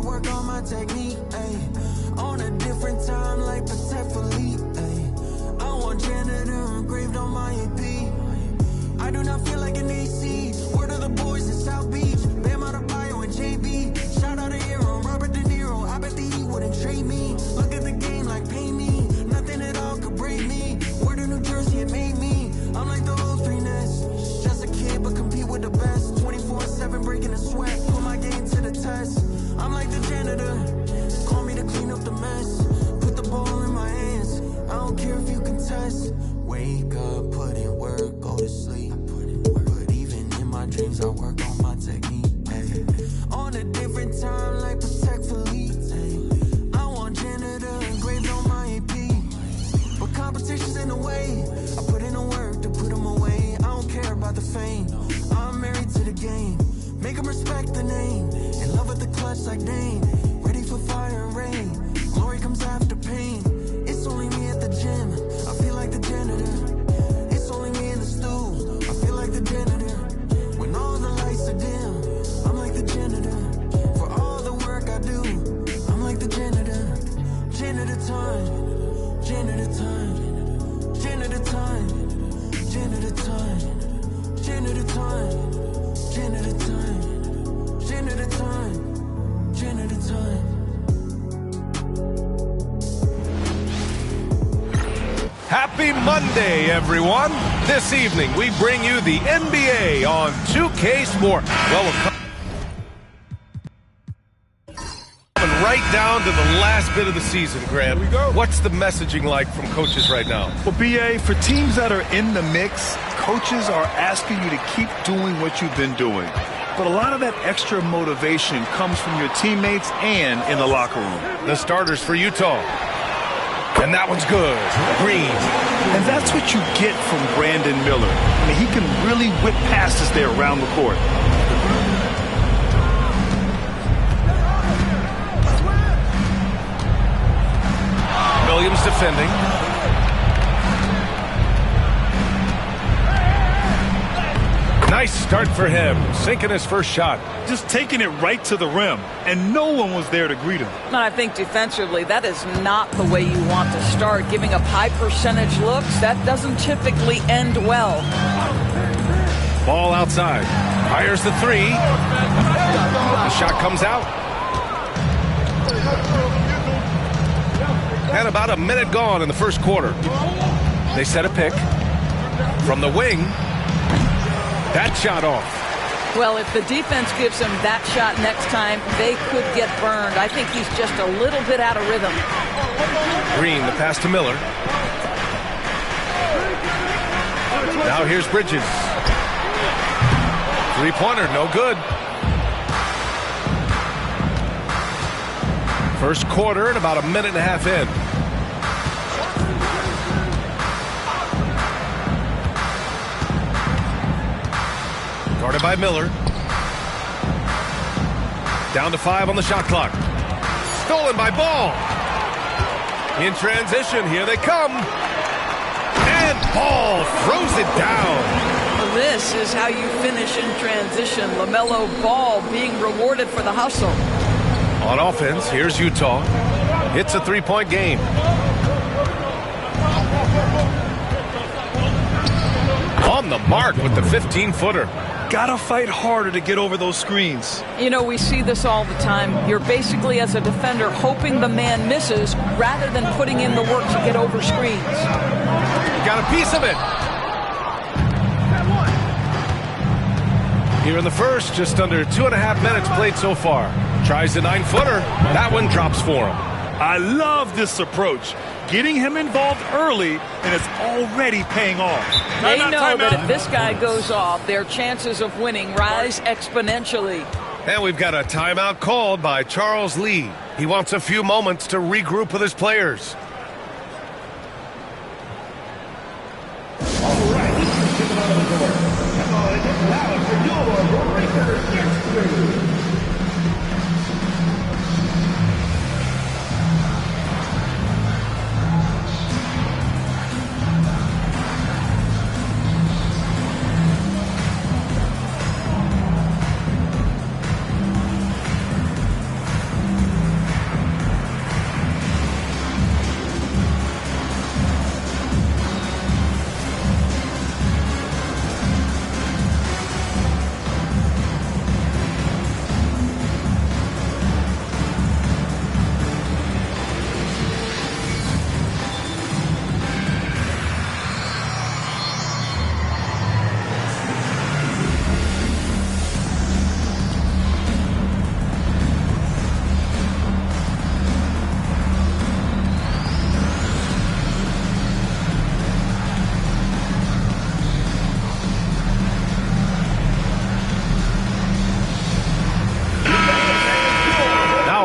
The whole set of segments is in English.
work on my technique, ayy. On a different time like Protect Philippe, ayy. I want janitor engraved on my AP. I do not feel like an AC. Word of the boys in South Beach. Bam Adebayo and JB. Shout out to Hero, Robert De Niro. I bet that he wouldn't trade me. Look at the game like pay me. Nothing at all could break me. Word of New Jersey, it made me. I'm like the old three Ness. Just a kid, but compete with the best. 24/7 breaking the sweat. Put my game to the test. I'm like the janitor. Call me to clean up the mess. Put the ball in my hands. I don't care if you contest. Wake up, put in work, go to sleep. But even in my dreams, I work on my technique. Ay. On a different time, like Protect Philippe. Ay. I want janitor engraved on my AP. But competition's in the way. I put in the work to put them away. I don't care about the fame. I'm married to the game. Make them respect the name. In love with the clutch like Dane. Ready for fire and rain. Glory comes after pain. It's only me at the gym. I feel like the janitor. It's only me in the stool. I feel like the janitor. When all the lights are dim, I'm like the janitor. For all the work I do, I'm like the janitor. Janitor time. Janitor time. Janitor time. Janitor time. Janitor time. Janitor time. Janitor time. Janitor time. Happy Monday, everyone. This evening, we bring you the NBA on 2K Sport. Well, we're coming right down to the last bit of the season, Grant. Here we go. What's the messaging like from coaches right now? Well, BA, for teams that are in the mix, coaches are asking you to keep doing what you've been doing. But a lot of that extra motivation comes from your teammates and in the locker room. The starters for Utah. And that one's good. Green. And that's what you get from Brandon Miller. I mean, he can really whip passes there around the court. Williams defending. Nice start for him. Sinking his first shot. Just taking it right to the rim. And no one was there to greet him. And I think defensively, that is not the way you want to start. Giving up high percentage looks, that doesn't typically end well. Ball outside. Fires the three. The shot comes out. And about a minute gone in the first quarter. They set a pick. From the wing. That shot off. Well, if the defense gives him that shot next time, they could get burned. I think he's just a little bit out of rhythm. Green, the pass to Miller. Now here's Bridges. Three-pointer, no good. First quarter and about a minute and a half in. Guarded by Miller. Down to 5 on the shot clock. Stolen by Ball. In transition, here they come. And Ball throws it down. This is how you finish in transition. LaMelo Ball being rewarded for the hustle. On offense, here's Utah. It's a three-point game. On the mark with the 15-footer. Gotta fight harder to get over those screens. You know, we see this all the time. You're basically, as a defender, hoping the man misses rather than putting in the work to get over screens. You got a piece of it. Here in the first, just under 2.5 minutes played so far. Tries the 9-footer. That one drops for him. I love this approach. Getting him involved early, and it's already paying off. They know that if this guy goes off, their chances of winning rise exponentially. And we've got a timeout called by Charles Lee. He wants a few moments to regroup with his players. All right, let's get them out of the door. Come on, it's loud for your Breaker experience.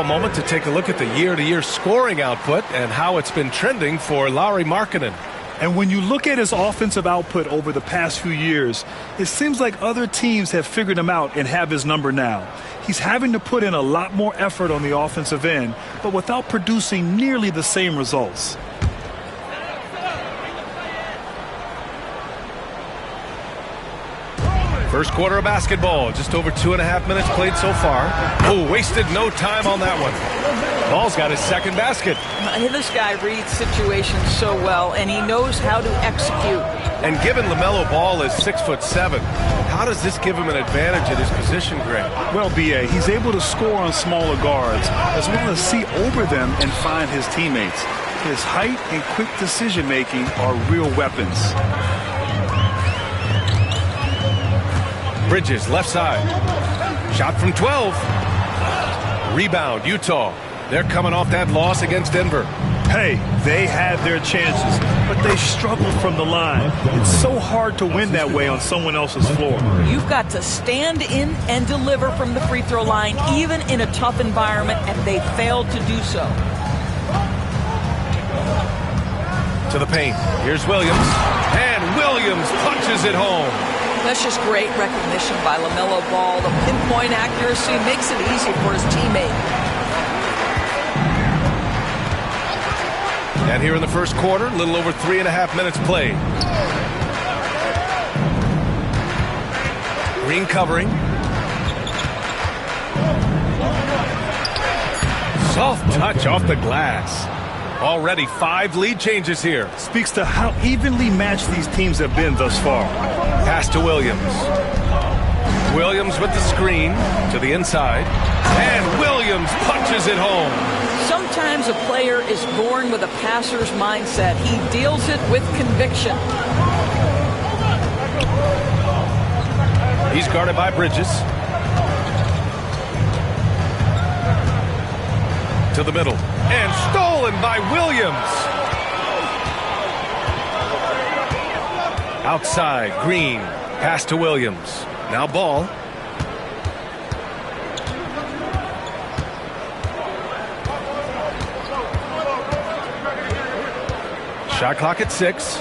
moment to take a look at the year-to-year scoring output and how it's been trending for Lauri Markkanen. And when you look at his offensive output over the past few years, it seems like other teams have figured him out and have his number now. He's having to put in a lot more effort on the offensive end, but without producing nearly the same results. First quarter of basketball, just over 2.5 minutes played so far. Oh, wasted no time on that one. Ball's got his second basket. This guy reads situations so well, and he knows how to execute. And given LaMelo Ball is 6'7", how does this give him an advantage at his position, Greg? Well, B.A., he's able to score on smaller guards, as well as see over them and find his teammates. His height and quick decision-making are real weapons. Bridges, left side. Shot from 12. Rebound, Utah. They're coming off that loss against Denver. Hey, they had their chances, but they struggled from the line. It's so hard to win that way on someone else's floor. You've got to stand in and deliver from the free throw line, even in a tough environment, and they failed to do so. To the paint. Here's Williams. And Williams punches it home. That's just great recognition by LaMelo Ball. The pinpoint accuracy makes it easy for his teammate. And here in the first quarter, a little over 3.5 minutes played. Green covering. Soft touch off the glass. Already 5 lead changes here. Speaks to how evenly matched these teams have been thus far. Pass to Williams. Williams with the screen to the inside. And Williams punches it home. Sometimes a player is born with a passer's mindset. He deals it with conviction. He's guarded by Bridges. To the middle. And stolen by Williams. Outside, Green. Pass to Williams. Now Ball. Shot clock at 6.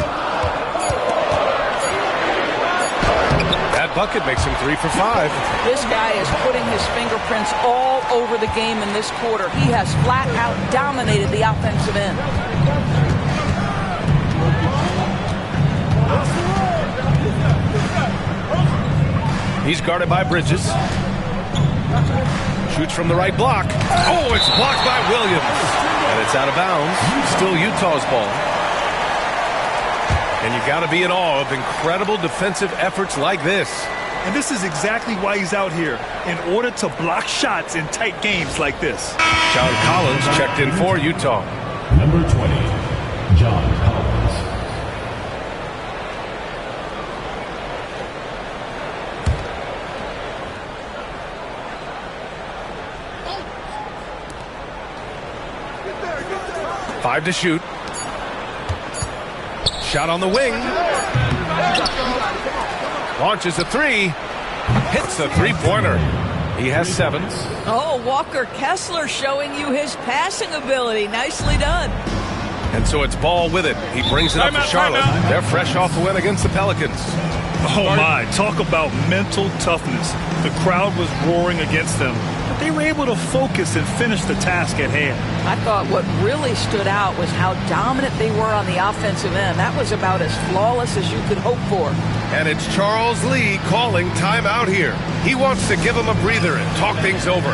That bucket makes him 3 for 5. This guy is putting his fingerprints all over the game in this quarter. He has flat out dominated the offensive end. He's guarded by Bridges. Shoots from the right block. Oh, it's blocked by Williams. And it's out of bounds. Still Utah's ball. And you've got to be in awe of incredible defensive efforts like this. And this is exactly why he's out here, in order to block shots in tight games like this. John Collins checked in for Utah. Number 20, John Collins. Five to shoot. Shot on the wing. Launches a 3. Hits a 3-pointer. He has 7. Oh, Walker Kessler showing you his passing ability. Nicely done. And so it's Ball with it. He brings it up to Charlotte. They're fresh off the win against the Pelicans. Oh my, talk about mental toughness. The crowd was roaring against them, but they were able to focus and finish the task at hand. I thought what really stood out was how dominant they were on the offensive end. That was about as flawless as you could hope for. And it's Charles Lee calling timeout here. He wants to give him a breather and talk things over.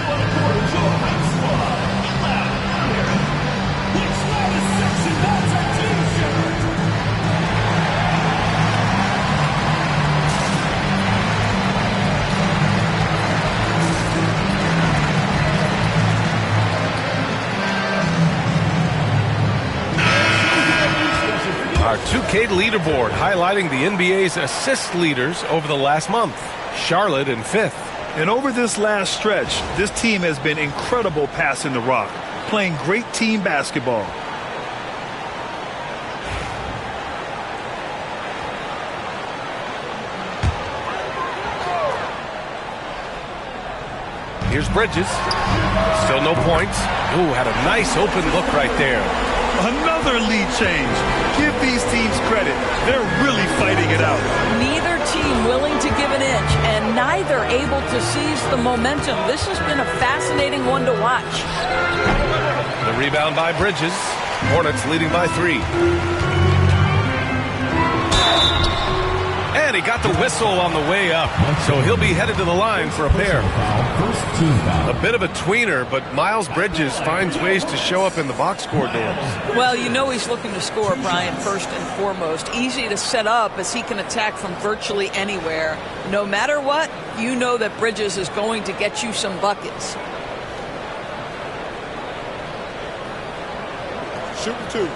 Our 2K leaderboard highlighting the NBA's assist leaders over the last month. Charlotte in 5th. And over this last stretch, this team has been incredible passing the rock, playing great team basketball. Here's Bridges. Still no points. Ooh, had a nice open look right there. Another lead change. Give these teams credit. They're really fighting it out. Neither team willing to give an inch, and neither able to seize the momentum. This has been a fascinating one to watch. The rebound by Bridges. Hornets leading by 3. And he got the whistle on the way up, so he'll be headed to the line for a pair. A bit of a tweener, but Miles Bridges finds ways to show up in the box score doors. Well, you know he's looking to score, Brian, first and foremost. Easy to set up as he can attack from virtually anywhere. No matter what, you know that Bridges is going to get you some buckets. Shooting 2.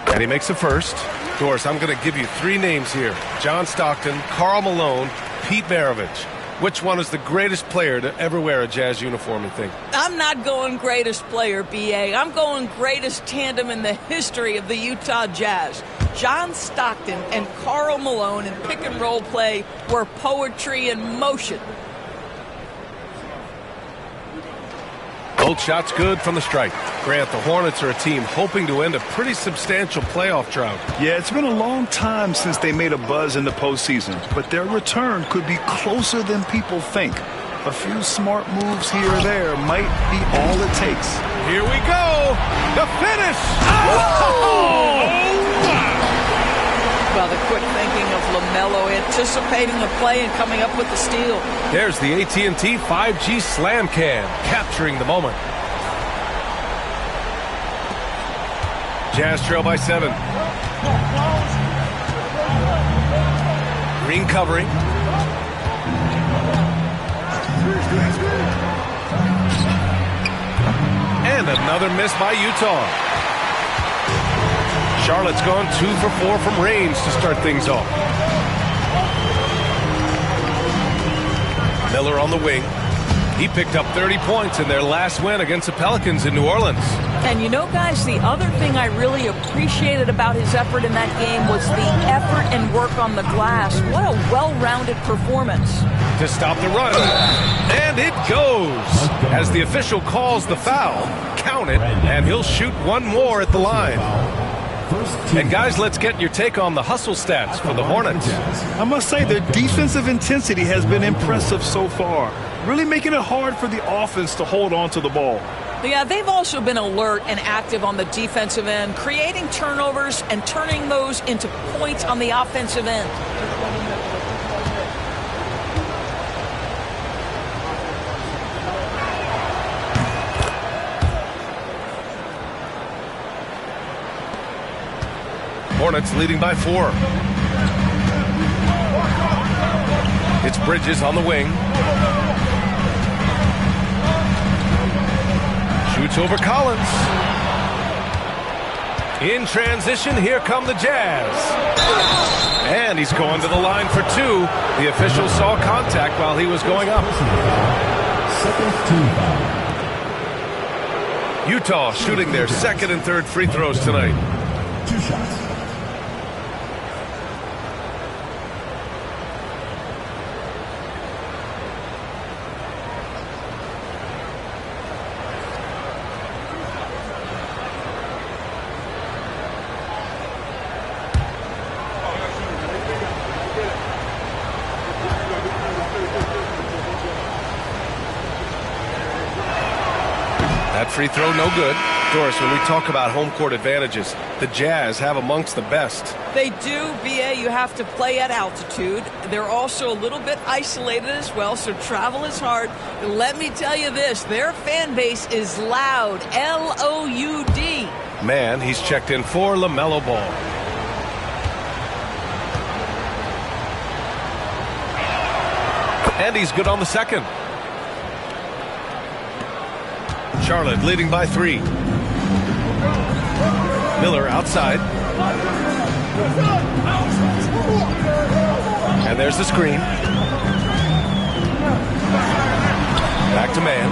And he makes the first. Doris, I'm going to give you 3 names here. John Stockton, Karl Malone, Pete Maravich. Which one is the greatest player to ever wear a Jazz uniform, you think? I'm not going greatest player, B.A. I'm going greatest tandem in the history of the Utah Jazz. John Stockton and Karl Malone in pick-and-roll play were poetry in motion. Both shots good from the stripe. Grant, the Hornets are a team hoping to end a pretty substantial playoff drought. Yeah, it's been a long time since they made a buzz in the postseason, but their return could be closer than people think. A few smart moves here or there might be all it takes. Here we go. The finish. Oh! Well, the quick thinking of LaMelo, anticipating the play and coming up with the steal. There's the AT&T 5G Slam Cam, capturing the moment. Jazz trail by 7. Green covering. And another miss by Utah. Charlotte's gone 2 for 4 from range to start things off. Miller on the wing. He picked up 30 points in their last win against the Pelicans in New Orleans. And you know, guys, the other thing I really appreciated about his effort in that game was the effort and work on the glass. What a well-rounded performance. To stop the run. And it goes. As the official calls the foul, count it, and he'll shoot one more at the line. And guys, let's get your take on the hustle stats for the Hornets. I must say their defensive intensity has been impressive so far, really making it hard for the offense to hold on to the ball. Yeah, they've also been alert and active on the defensive end, creating turnovers and turning those into points on the offensive end. Hornets leading by 4. It's Bridges on the wing. Shoots over Collins. In transition, here come the Jazz. And he's going to the line for 2. The official saw contact while he was going up. Utah shooting their second and third free throws tonight. 2 shots. That free throw, no good. Doris, when we talk about home court advantages, the Jazz have amongst the best. They do, B.A. You have to play at altitude. They're also a little bit isolated as well, so travel is hard. Let me tell you this, their fan base is loud, L-O-U-D. Man, he's checked in for LaMelo Ball. And he's good on the second. Charlotte leading by 3. Miller outside. And there's the screen. Back to man.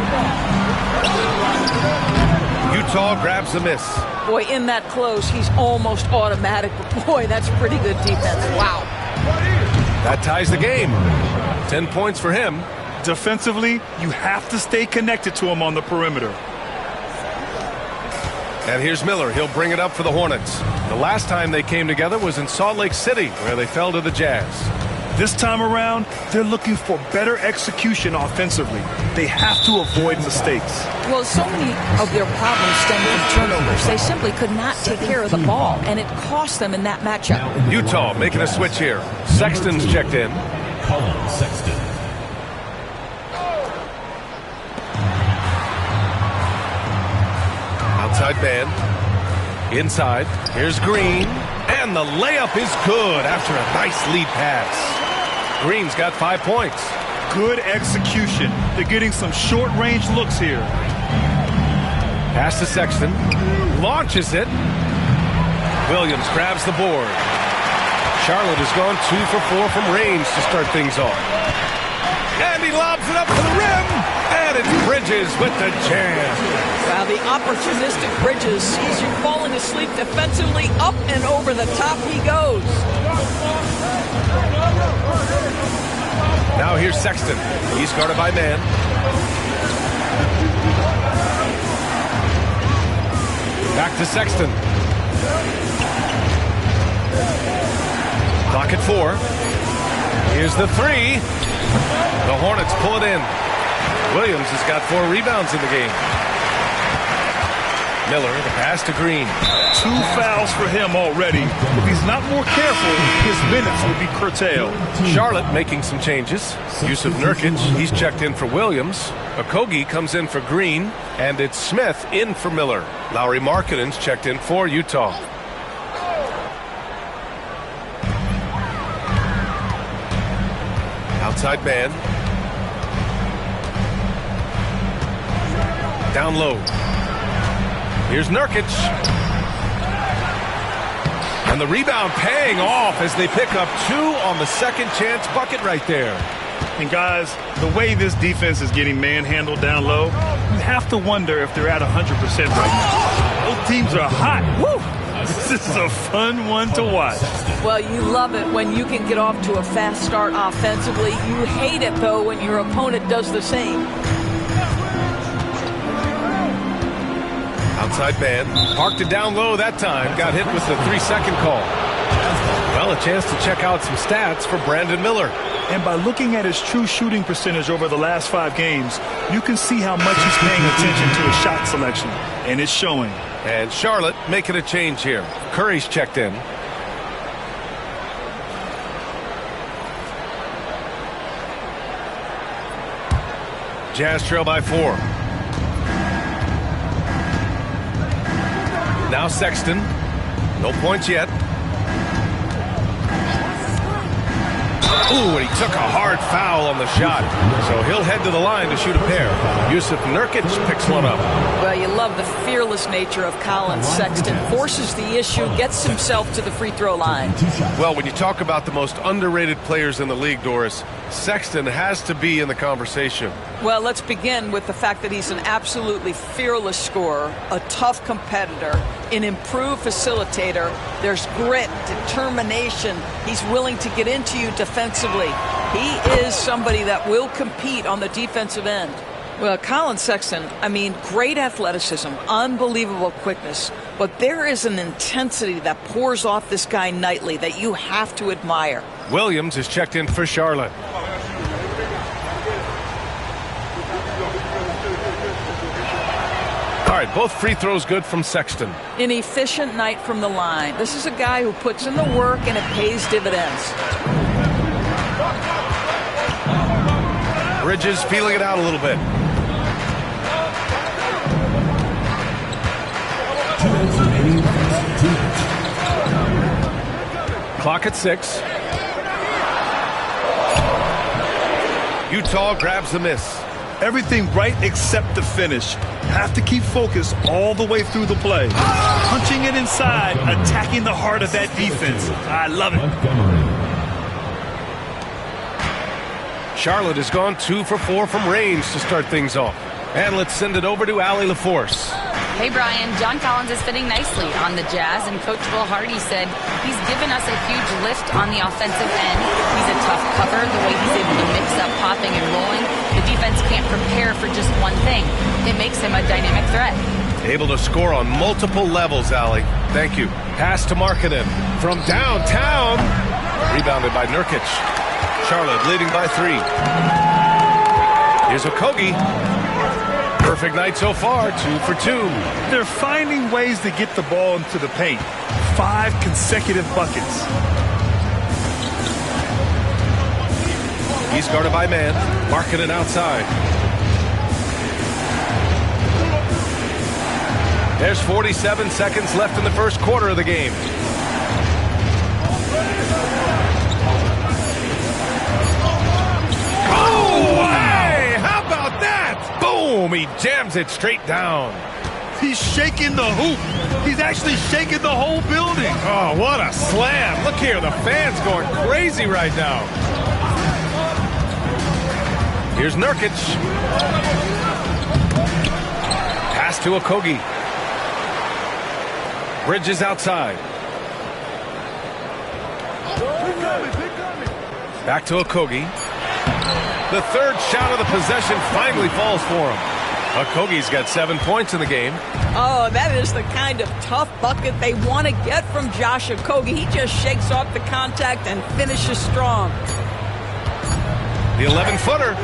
Utah grabs the miss. Boy, in that close, he's almost automatic. But boy, that's pretty good defense. Wow. That ties the game. 10 points for him. Defensively, you have to stay connected to him on the perimeter. And here's Miller. He'll bring it up for the Hornets. The last time they came together was in Salt Lake City, where they fell to the Jazz. This time around, they're looking for better execution offensively. They have to avoid mistakes. Well, so many of their problems stem from turnovers. They simply could not take care of the ball, and it cost them in that matchup. Utah making a switch here. Sexton's checked in. Colin Sexton. Outside man. Inside. Here's Green. And the layup is good after a nice lead pass. Green's got 5 points. Good execution. They're getting some short-range looks here. Pass to Sexton. Launches it. Williams grabs the board. Charlotte has gone 2 for 4 from range to start things off. And he lobs it up to the rim. And it's Bridges with the jam. Wow, the opportunistic Bridges sees you falling asleep defensively. Up and over the top he goes. Now here's Sexton. He's guarded by man. Back to Sexton. Clock at 4. Here's the 3. The Hornets pull it in. Williams has got 4 rebounds in the game. Miller, the pass to Green. 2 fouls for him already. If he's not more careful, his minutes will be curtailed. Charlotte making some changes. Yusuf Nurkic, he's checked in for Williams. Okogie comes in for Green. And it's Smith in for Miller. Lauri Markkanen's checked in for Utah. Outside man. Down low. Here's Nurkic. And the rebound paying off as they pick up 2 on the second chance bucket right there. And guys, the way this defense is getting manhandled down low, you have to wonder if they're at 100% right now. Both teams are hot. Woo! This is a fun one to watch. Well, you love it when you can get off to a fast start offensively. You hate it, though, when your opponent does the same. Outside man. Parked it down low that time. Got hit with the 3-second call. Well, a chance to check out some stats for Brandon Miller. And by looking at his true shooting percentage over the last 5 games, you can see how much he's paying attention to his shot selection. And it's showing. And Charlotte making a change here. Curry's checked in. Jazz trail by 4. Now Sexton. No points yet. Ooh, and he took a hard foul on the shot. So he'll head to the line to shoot a pair. Yusuf Nurkic picks one up. Well, you love the fearless nature of Colin Sexton. Forces the issue, gets himself to the free throw line. Well, when you talk about the most underrated players in the league, Doris, Sexton has to be in the conversation. Well, let's begin with the fact that he's an absolutely fearless scorer, a tough competitor, an improved facilitator. There's grit, determination. He's willing to get into you defensively. He is somebody that will compete on the defensive end. Well, Colin Sexton, I mean, great athleticism, unbelievable quickness, but there is an intensity that pours off this guy nightly that you have to admire. Williams is checked in for Charlotte. All right, both free throws good from Sexton. An efficient night from the line. This is a guy who puts in the work and it pays dividends. Bridges feeling it out a little bit. Clock at 6. Utah grabs the miss. Everything right except the finish. Have to keep focused all the way through the play. Punching it inside, attacking the heart of that defense. I love it. Charlotte has gone 2 for 4 from range to start things off. And let's send it over to Allie LaForce. Hey, Brian. John Collins is fitting nicely on the Jazz, and Coach Will Hardy said he's given us a huge lift on the offensive end. He's a tough cover, the way he's able to mix up popping and rolling. The defense can't prepare for just one thing. It makes him a dynamic threat. Able to score on multiple levels, Allie. Thank you. Pass to Markkanen from downtown. Rebounded by Nurkic. Charlotte leading by 3. Here's Okogie. Perfect night so far, 2 for 2. They're finding ways to get the ball into the paint. 5 consecutive buckets. He's guarded by man. Markkanen outside. There's 47 seconds left in the first quarter of the game. Oh, hey! How about that? Boom! He jams it straight down. He's shaking the hoop. He's actually shaking the whole building. Oh, what a slam. Look here, the fans going crazy right now. Here's Nurkic. Pass to Okogie. Bridges outside. Back to Okogie. The third shot of the possession finally falls for him. Okogie's got 7 points in the game. Oh, that is the kind of tough bucket they want to get from Josh Okogie. He just shakes off the contact and finishes strong. The 11-footer.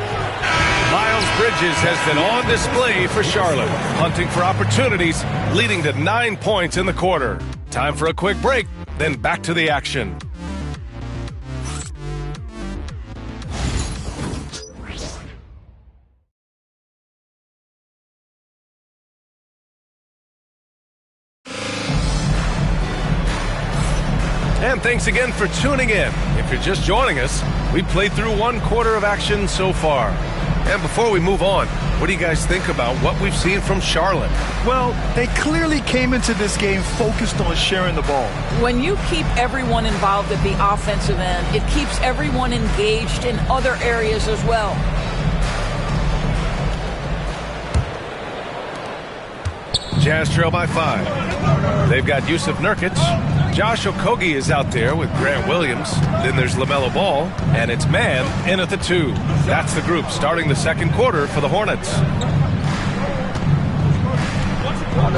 Miles Bridges has been on display for Charlotte, hunting for opportunities, leading to 9 points in the quarter. Time for a quick break, then back to the action. And thanks again for tuning in. If you're just joining us, we played through 1 quarter of action so far. And before we move on, what do you guys think about what we've seen from Charlotte? Well, they clearly came into this game focused on sharing the ball. When you keep everyone involved at the offensive end, it keeps everyone engaged in other areas as well. Jazz trail by 5. They've got Jusuf Nurkic. Josh Okogie is out there with Grant Williams. Then there's LaMelo Ball, and it's man in at the 2. That's the group starting the second quarter for the Hornets.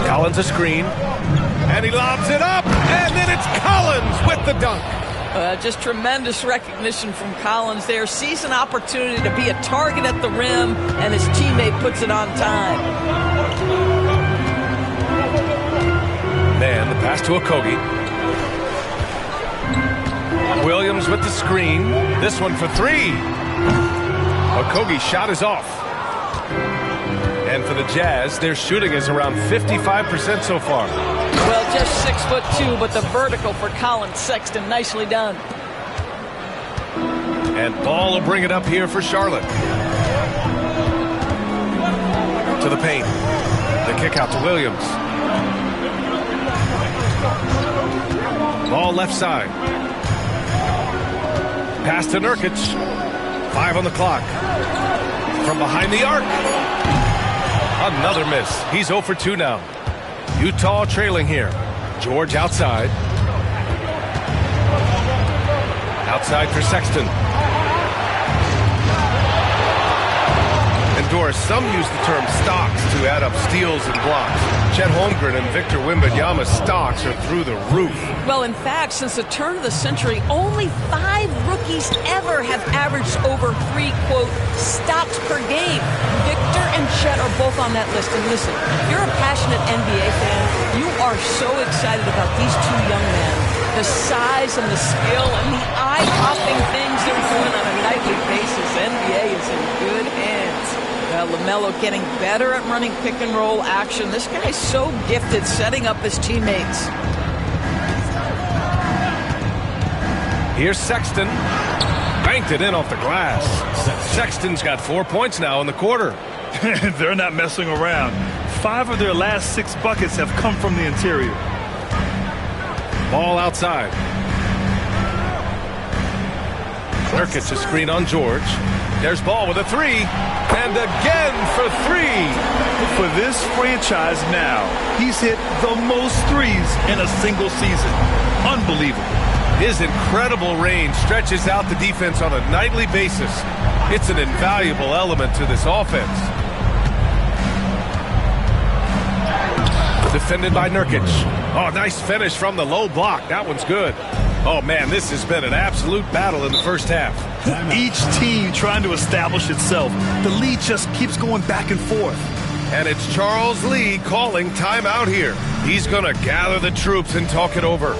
Collins a screen, and he lobs it up, and then it's Collins with the dunk. Just tremendous recognition from Collins there. Sees an opportunity to be a target at the rim, and his teammate puts it on time. Man, the pass to Okogie. Williams with the screen. This one for 3. Okogie's shot is off. And for the Jazz, their shooting is around 55% so far. Well, just 6'2", but the vertical for Colin Sexton. Nicely done. And Ball will bring it up here for Charlotte. To the paint. The kick out to Williams. Ball left side. Pass to Nurkic. 5 on the clock. From behind the arc. Another miss. He's 0 for 2 now. Utah trailing here. George outside. Outside for Sexton. And Doris, some use the term stocks to add up steals and blocks. Chet Holmgren and Victor Wembanyama's stocks are through the roof. Well, in fact, since the turn of the century, only 5 rookies ever have averaged over 3, quote, stocks per game. Victor and Chet are both on that list. And listen, if you're a passionate NBA fan, you are so excited about these 2 young men. The size and the skill and the eye-popping things they're doing on a nightly basis. NBA is in good hands. LaMelo getting better at running pick-and-roll action. This guy's so gifted setting up his teammates. Here's Sexton. Banked it in off the glass. Sexton's got 4 points now in the quarter. They're not messing around. 5 of their last 6 buckets have come from the interior. Ball outside. Nurkic a screen on George. There's Ball with a three, and again for three. For this franchise now, he's hit the most threes in a single season. Unbelievable. His incredible range stretches out the defense on a nightly basis. It's an invaluable element to this offense. Defended by Nurkic. Oh, nice finish from the low block. That one's good. Oh, man, this has been an absolute battle in the first half. Each team trying to establish itself. The lead just keeps going back and forth. And it's Charles Lee calling timeout here. He's going to gather the troops and talk it over.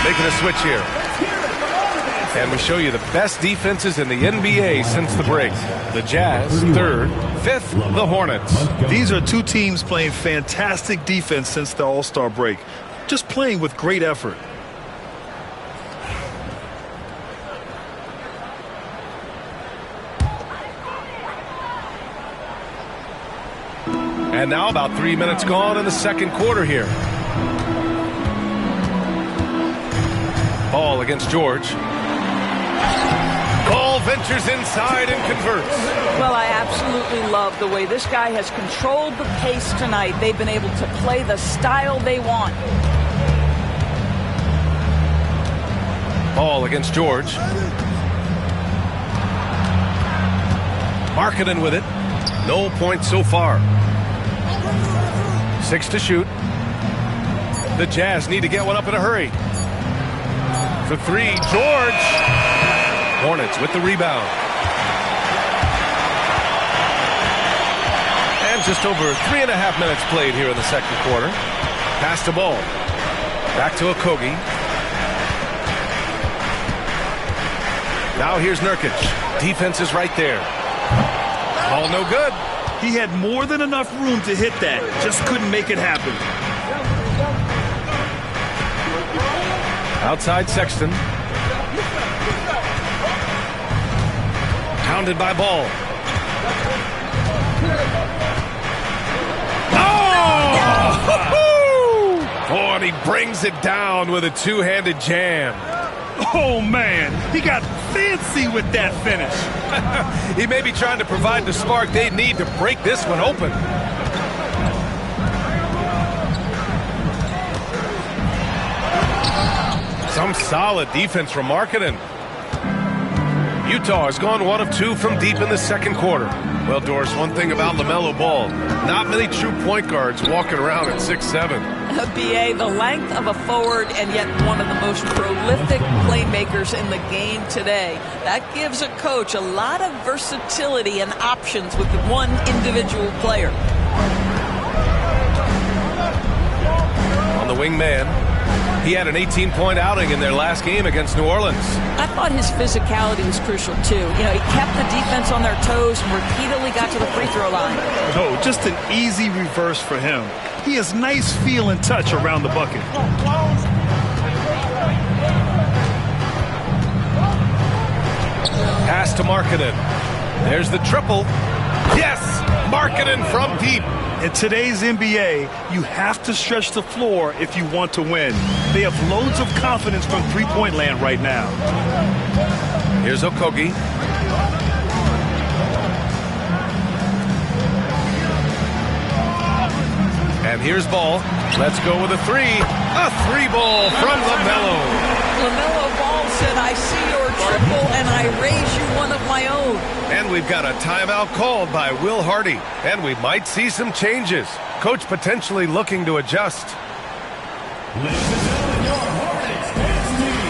Making a switch here. And we show you the best defenses in the NBA since the break. The Jazz, third. Fifth, the Hornets. These are two teams playing fantastic defense since the All-Star break. Just playing with great effort. And now about 3 minutes gone in the second quarter here. Ball against George. Ball ventures inside and converts. Well, I absolutely love the way this guy has controlled the pace tonight. They've been able to play the style they want. Ball against George. Markkanen with it. No points so far. 6 to shoot. The Jazz need to get one up in a hurry. For three, George. Hornets with the rebound. And just over 3.5 minutes played here in the second quarter. Pass to Ball. Back to Okogie. Now here's Nurkic. Defense is right there. Ball no good. He had more than enough room to hit that. Just couldn't make it happen. Outside Sexton. Pounded by Ball. Oh! Oh, and he brings it down with a two-handed jam. Oh, man. He got fancy with that finish. He may be trying to provide the spark they need to break this one open. Some solid defense from Markkanen. Utah has gone 1 of 2 from deep in the second quarter. Well, Doris, one thing about LaMelo Ball, not many true point guards walking around at 6'7". BA, the length of a forward and yet one of the most prolific playmakers in the game today. That gives a coach a lot of versatility and options with one individual player. On the wingman. He had an 18-point outing in their last game against New Orleans. I thought his physicality was crucial, too. You know, he kept the defense on their toes and repeatedly got to the free throw line. Oh, just an easy reverse for him. He has nice feel and touch around the bucket. Pass to Markkanen. There's the triple. Yes! Markkanen from deep. In today's NBA, you have to stretch the floor if you want to win. They have loads of confidence from three-point land right now. Here's Okogie. And here's Ball. Let's go with a three. A three ball from LaMelo. LaMelo Ball said, I see your triple and I raise you one of my own. And we've got a timeout called by Will Hardy. And we might see some changes. Coach potentially looking to adjust. Ladies and gentlemen, your Hornets dance team.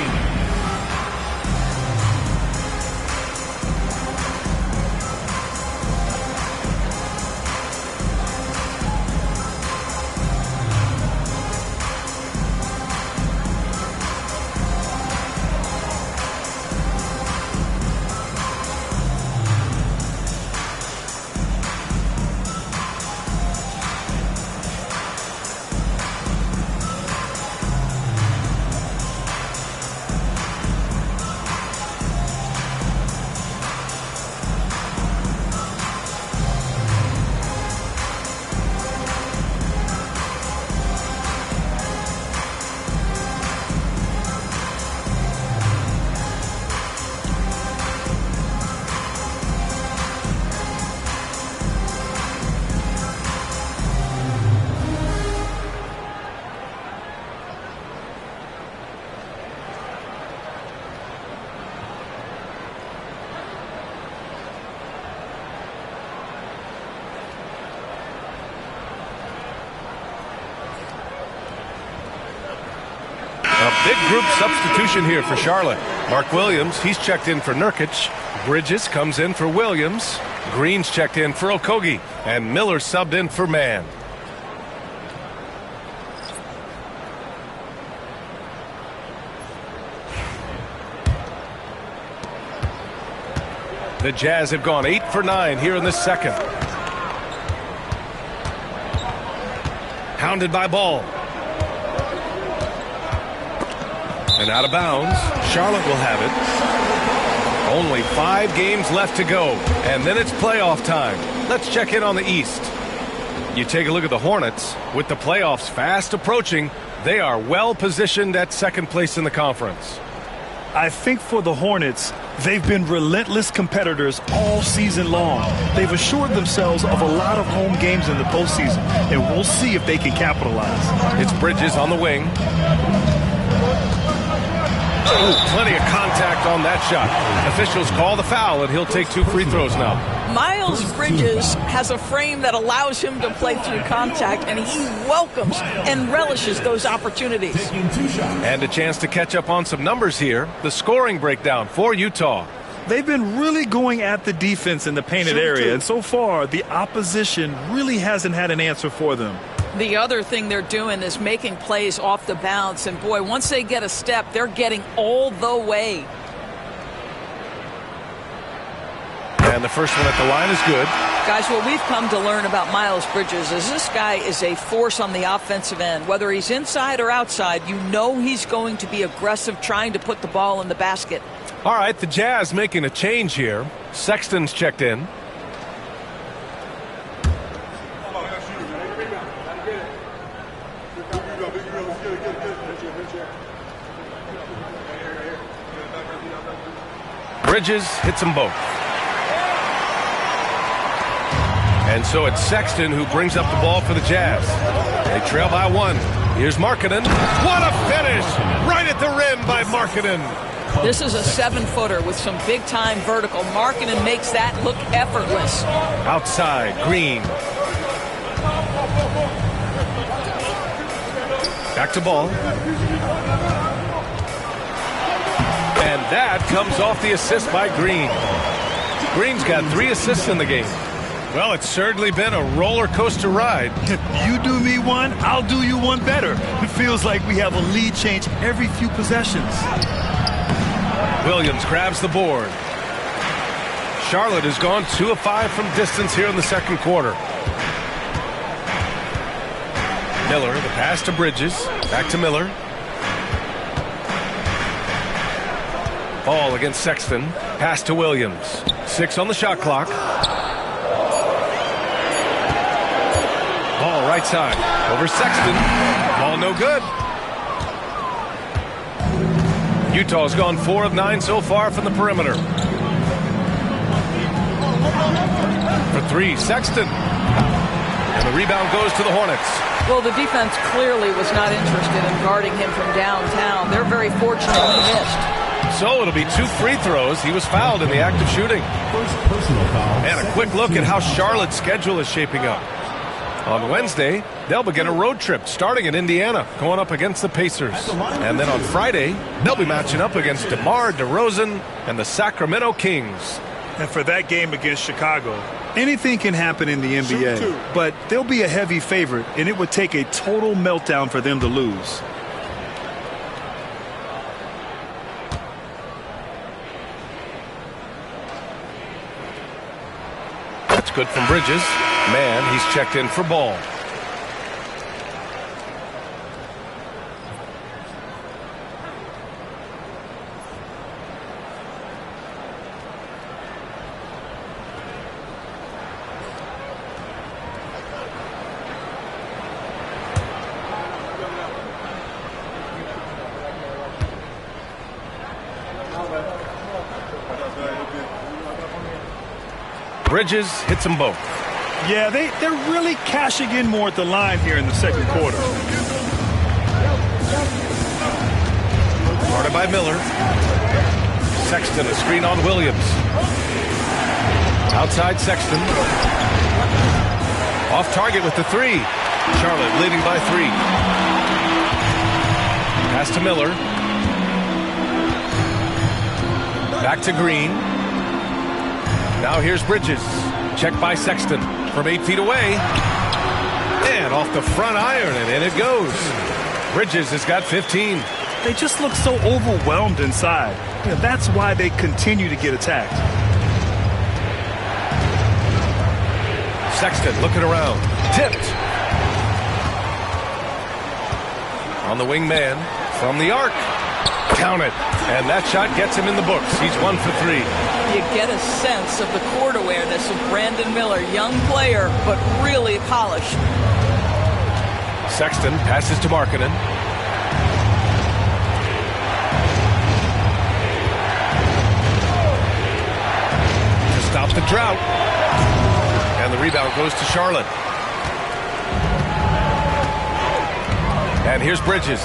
A big group substitution here for Charlotte. Mark Williams, he's checked in for Nurkic. Bridges comes in for Williams. Green's checked in for Okogie. And Miller subbed in for Mann. The Jazz have gone 8 for 9 here in the second. Hounded by Ball. And out of bounds. Charlotte will have it. Only 5 games left to go. And then it's playoff time. Let's check in on the East. You take a look at the Hornets. With the playoffs fast approaching, they are well positioned at second place in the conference. I think for the Hornets, they've been relentless competitors all season long. They've assured themselves of a lot of home games in the postseason, and we'll see if they can capitalize. It's Bridges on the wing. Oh, plenty of contact on that shot. Officials call the foul, and he'll take 2 free throws now. Miles Bridges has a frame that allows him to play through contact, and he welcomes and relishes those opportunities. And a chance to catch up on some numbers here. The scoring breakdown for Utah. They've been really going at the defense in the painted area, and so far, the opposition really hasn't had an answer for them. The other thing they're doing is making plays off the bounce, and boy, once they get a step, they're getting all the way. And the first one at the line is good. Guys, what we've come to learn about Miles Bridges is this guy is a force on the offensive end. Whether he's inside or outside, you know he's going to be aggressive trying to put the ball in the basket. All right, the Jazz making a change here. Sexton's checked in. Bridges hits them both. And so it's Sexton who brings up the ball for the Jazz. They trail by 1. Here's Markkanen. What a finish! Right at the rim by Markkanen. This is a 7-footer with some big-time vertical. Markkanen makes that look effortless. Outside, Green. Back to Ball. And that comes off the assist by Green. Green's got 3 assists in the game. Well, it's certainly been a roller coaster ride. You do me one, I'll do you one better. It feels like we have a lead change every few possessions. Williams grabs the board. Charlotte has gone 2 of 5 from distance here in the second quarter. Miller, the pass to Bridges. Back to Miller. Ball against Sexton. Pass to Williams. 6 on the shot clock. ball right side. Over Sexton. Ball no good. Utah's gone 4 of 9 so far from the perimeter. For 3, Sexton. And the rebound goes to the Hornets. Well, the defense clearly was not interested in guarding him from downtown. They're very fortunate he missed. So it'll be 2 free throws. He was fouled in the act of shooting. First personal foul. And a quick look at how Charlotte's schedule is shaping up. On Wednesday, they'll begin a road trip starting in Indiana, going up against the Pacers. And then on Friday, they'll be matching up against DeMar DeRozan and the Sacramento Kings. And for that game against Chicago, anything can happen in the NBA, but they'll be a heavy favorite, and it would take a total meltdown for them to lose. That's good from Bridges. Man, he's checked in for Ball. Bridges hits them both. Yeah, they're really cashing in more at the line here in the second quarter. Guarded by Miller. Sexton, a screen on Williams. Outside Sexton. Off target with the 3. Charlotte leading by 3. Pass to Miller. Back to Green. Now here's Bridges. Check by Sexton from 8 feet away. And off the front iron, and in it goes. Bridges has got 15. They just look so overwhelmed inside. You know, that's why they continue to get attacked. Sexton looking around. Tipped. On the wing man from the arc. Count it. And that shot gets him in the books. He's 1 for 3. You get a sense of the court awareness of Brandon Miller. Young player, but really polished. Sexton passes to Markkanen. To stop the drought. And the rebound goes to Charlotte. And here's Bridges.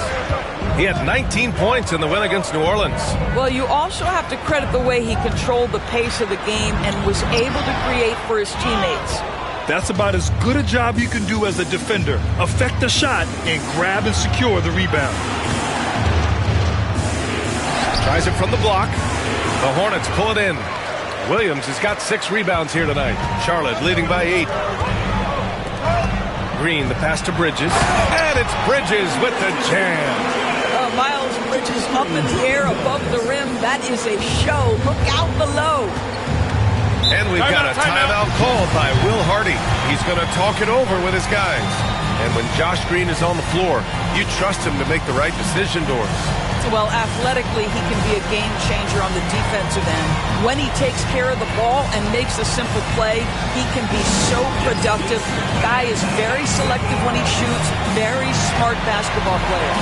He had 19 points in the win against New Orleans. Well, you also have to credit the way he controlled the pace of the game and was able to create for his teammates. That's about as good a job you can do as a defender. Affect the shot and grab and secure the rebound. Tries it from the block. The Hornets pull it in. Williams has got 6 rebounds here tonight. Charlotte leading by 8. Green, the pass to Bridges. And it's Bridges with the jam. Miles Bridges up in the air above the rim. That is a show. Look out below. And we've got a timeout called by Will Hardy. He's going to talk it over with his guys. And when Josh Green is on the floor, you trust him to make the right decision, Doris. Well, athletically, he can be a game changer on the defensive end. When he takes care of the ball and makes a simple play, he can be so productive. Guy is very selective when he shoots. Very smart basketball player.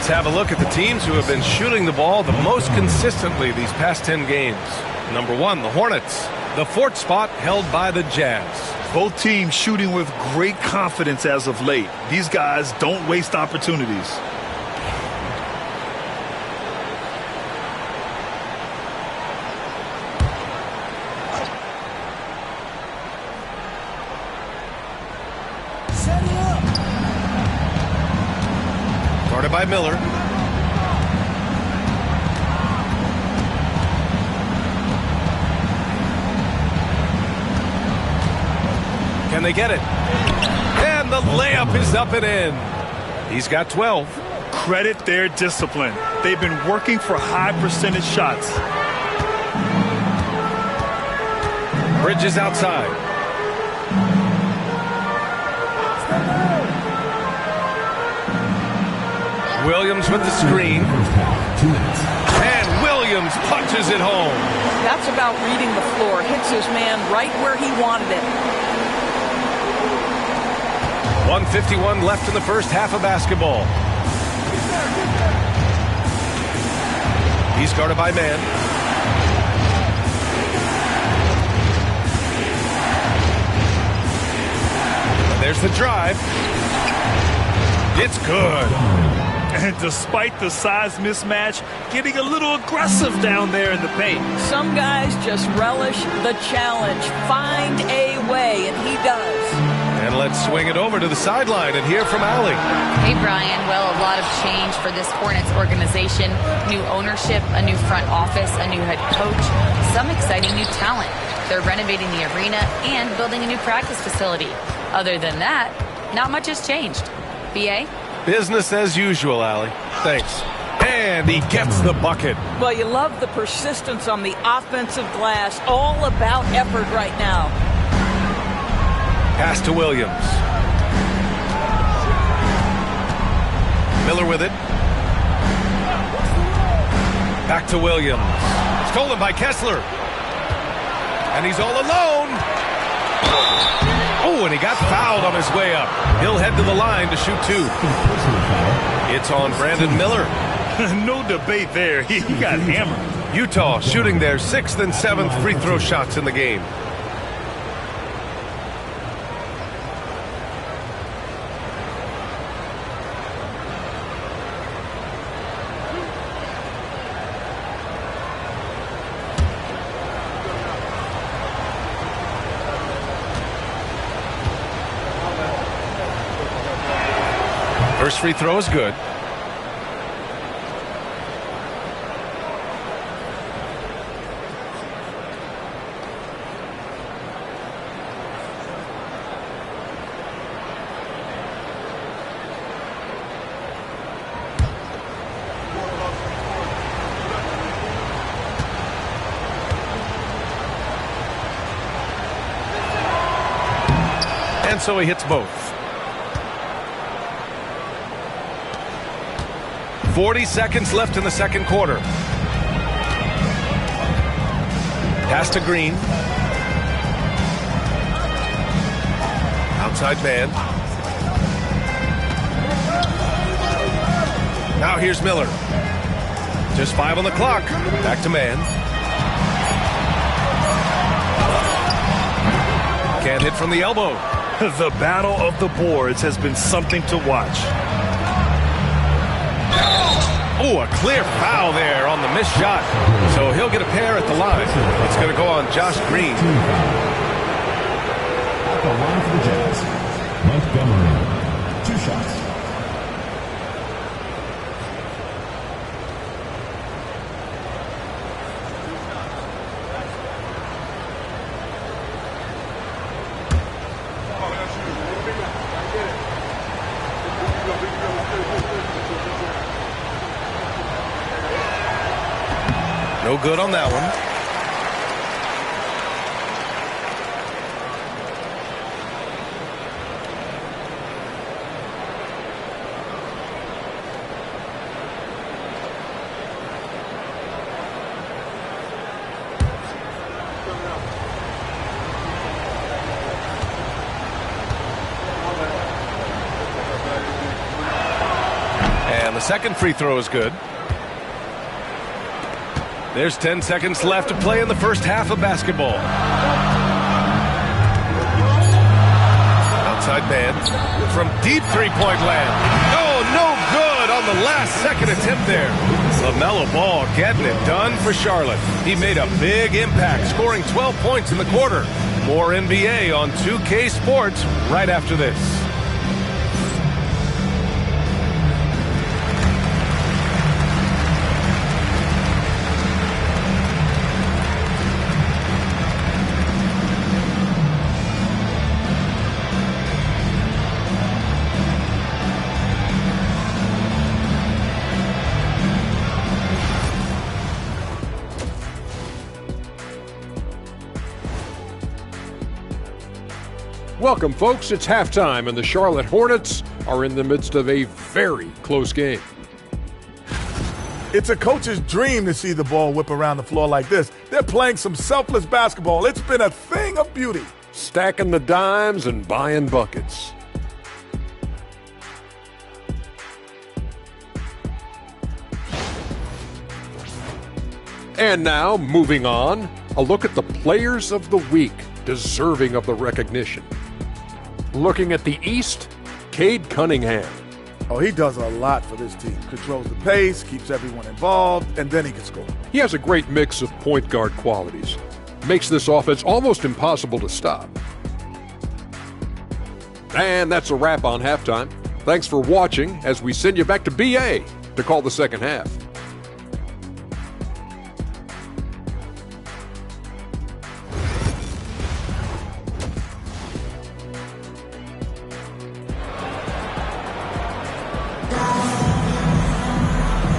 Let's have a look at the teams who have been shooting the ball the most consistently these past 10 games. Number 1, the Hornets. The 4th spot held by the Jazz. Both teams shooting with great confidence as of late. These guys don't waste opportunities. Guarded by Miller. Can they get it? And the layup is up and in. He's got 12. Credit their discipline. They've been working for high percentage shots. Bridges outside. Williams with the screen. And Williams punches it home. That's about reading the floor. Hits his man right where he wanted it. 1:51 left in the first half of basketball. He's guarded by man. And there's the drive. It's good. And despite the size mismatch, getting a little aggressive down there in the paint. Some guys just relish the challenge. Find a way, and he does. And let's swing it over to the sideline and hear from Allie. Hey, Brian. Well, a lot of change for this Hornets organization. New ownership, a new front office, a new head coach, some exciting new talent. They're renovating the arena and building a new practice facility. Other than that, not much has changed. B.A.? Business as usual, Allie. Thanks. And he gets the bucket. Well, you love the persistence on the offensive glass. All about effort right now. Pass to Williams. Miller with it. Back to Williams. Stolen by Kessler. And he's all alone. Oh, and he got fouled on his way up. He'll head to the line to shoot 2. It's on Brandon Miller. No debate there. He got hammered. Utah shooting their 6th and 7th free throw shots in the game. First free throw is good. And so he hits both. 40 seconds left in the second quarter. Pass to Green. Outside man. Now here's Miller. Just 5 on the clock. Back to man. Can't hit from the elbow. The battle of the boards has been something to watch. Oh, a clear foul there on the missed shot. So he'll get a pair at the line. It's going to go on Josh Green. At the line for the Jazz, Montgomery. 2 shots. No good on that one. And And the second free throw is good. There's 10 seconds left to play in the first half of basketball. Outside man from deep three-point land. Oh, no good on the last second attempt there. LaMelo Ball getting it done for Charlotte. He made a big impact, scoring 12 points in the quarter. More NBA on 2K Sports right after this. Welcome, folks. It's halftime, and the Charlotte Hornets are in the midst of a very close game. It's a coach's dream to see the ball whip around the floor like this. They're playing some selfless basketball. It's been a thing of beauty. Stacking the dimes and buying buckets. And now, moving on, a look at the players of the week deserving of the recognition. Looking at the East, Cade Cunningham. Oh, he does a lot for this team. Controls the pace, keeps everyone involved, and then he can score. He has a great mix of point guard qualities. Makes this offense almost impossible to stop. And that's a wrap on halftime. Thanks for watching as we send you back to BA to call the second half.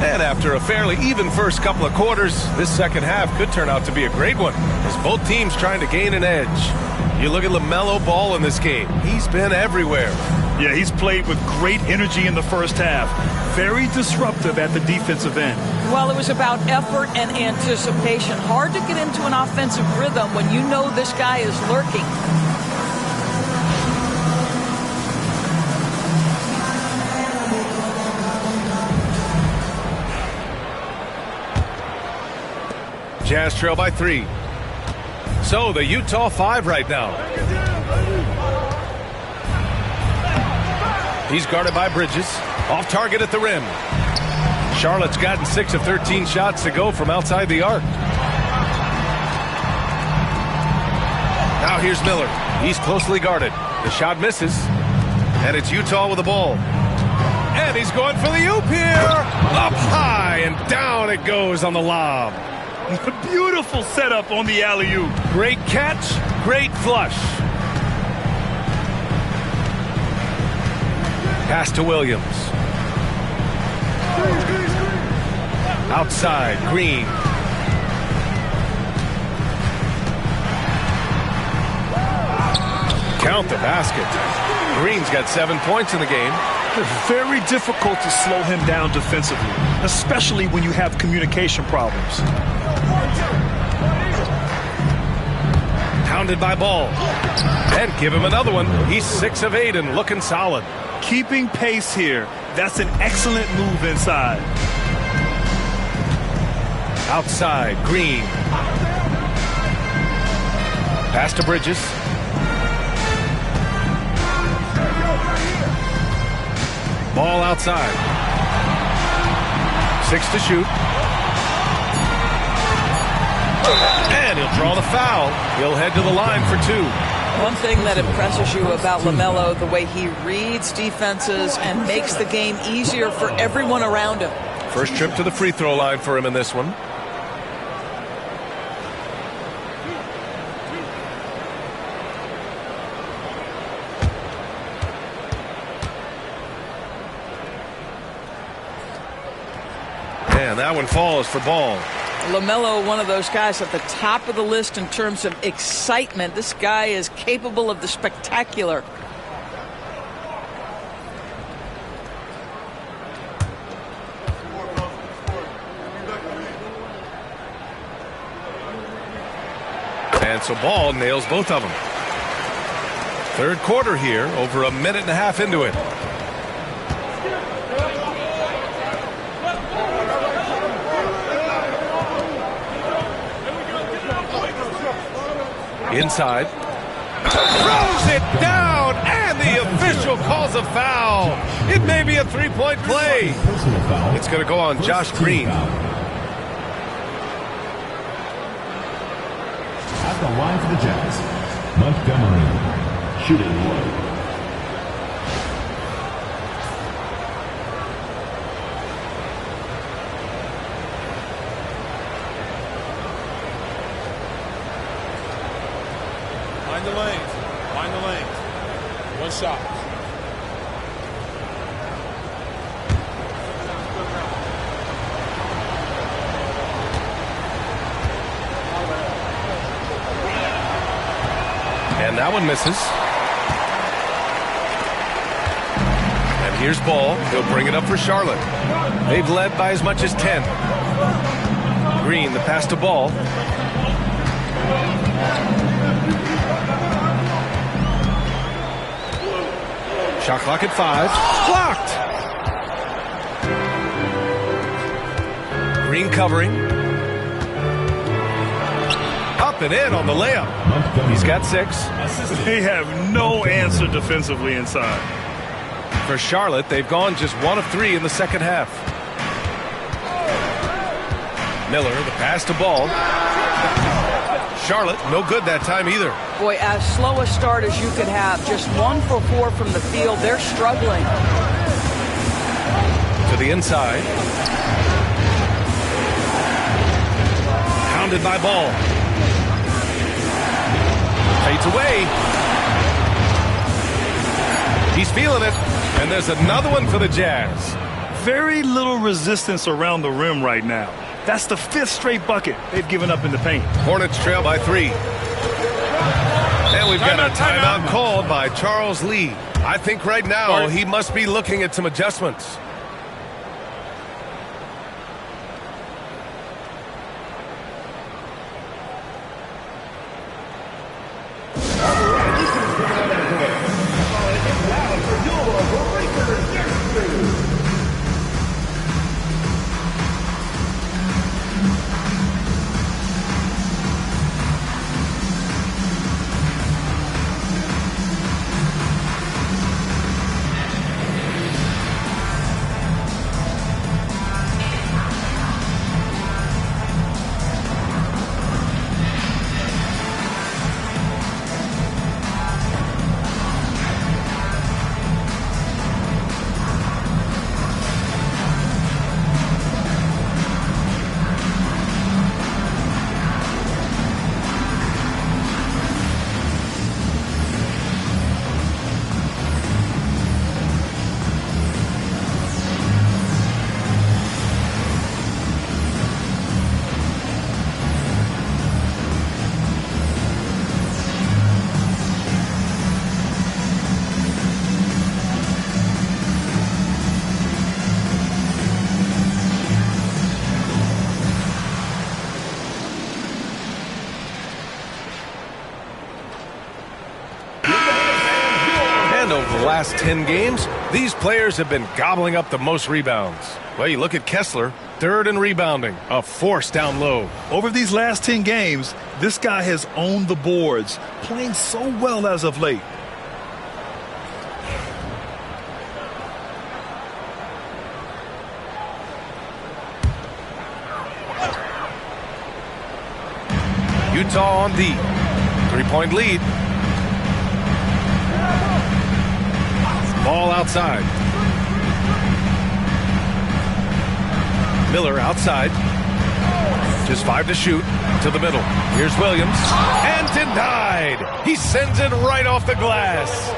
And after a fairly even first couple of quarters, this second half could turn out to be a great one as both teams trying to gain an edge. You look at LaMelo Ball in this game. He's been everywhere. Yeah, he's played with great energy in the first half. Very disruptive at the defensive end. Well, it was about effort and anticipation. Hard to get into an offensive rhythm when you know this guy is lurking. Jazz trail by 3. So the Utah 5 right now. He's guarded by Bridges. Off target at the rim. Charlotte's gotten 6 of 13 shots to go from outside the arc. Now here's Miller. He's closely guarded. The shot misses. And it's Utah with the ball. And he's going for the oop here. Up high and down it goes on the lob. Beautiful setup on the alley-oop. Great catch, great flush. Pass to Williams. Outside, Green. Count the basket. Green's got 7 points in the game. It's very difficult to slow him down defensively, especially when you have communication problems. Pounded by Ball. And give him another one. He's 6 of 8 and looking solid. Keeping pace here. That's an excellent move inside. Outside, Green. Pass to Bridges. Ball outside. 6 to shoot. And he'll draw the foul. He'll head to the line for 2. One thing that impresses you about LaMelo, the way he reads defenses and makes the game easier for everyone around him. First trip to the free throw line for him in this one. And that one falls for Ball. LaMelo, one of those guys at the top of the list in terms of excitement. This guy is capable of the spectacular. And so Ball nails both of them. Third quarter here, over a minute and a half into it. Inside. Throws it down, and the official calls a foul. It may be a three-point play. It's going to go on Josh Green. At the line for the Jazz, Montgomery, shooting one. Find the lanes. Find the lanes. One shot. And that one misses. And here's Ball. He'll bring it up for Charlotte. They've led by as much as 10. Green, the pass to Ball. Shot clock at 5. Blocked. Green covering. Up and in on the layup. He's got 6. They have no answer defensively inside. For Charlotte, they've gone just 1 of 3 in the second half. Miller, the pass to Ball. Charlotte, no good that time either. Boy, as slow a start as you could have. Just 1 for 4 from the field. They're struggling. To the inside. Pounded by Ball. Fades away. He's feeling it. And there's another one for the Jazz. Very little resistance around the rim right now. That's the 5th straight bucket they've given up in the paint. Hornets trail by 3. And we've got a timeout called by Charles Lee. I think right now he must be looking at some adjustments. Last 10 games, these players have been gobbling up the most rebounds. Well, you look at Kessler, 3rd in rebounding, a force down low. Over these last 10 games, this guy has owned the boards, playing so well as of late. Utah on D. 3-point lead. Ball outside. Miller outside. Just 5 to shoot. To the middle. Here's Williams. And denied. He sends it right off the glass.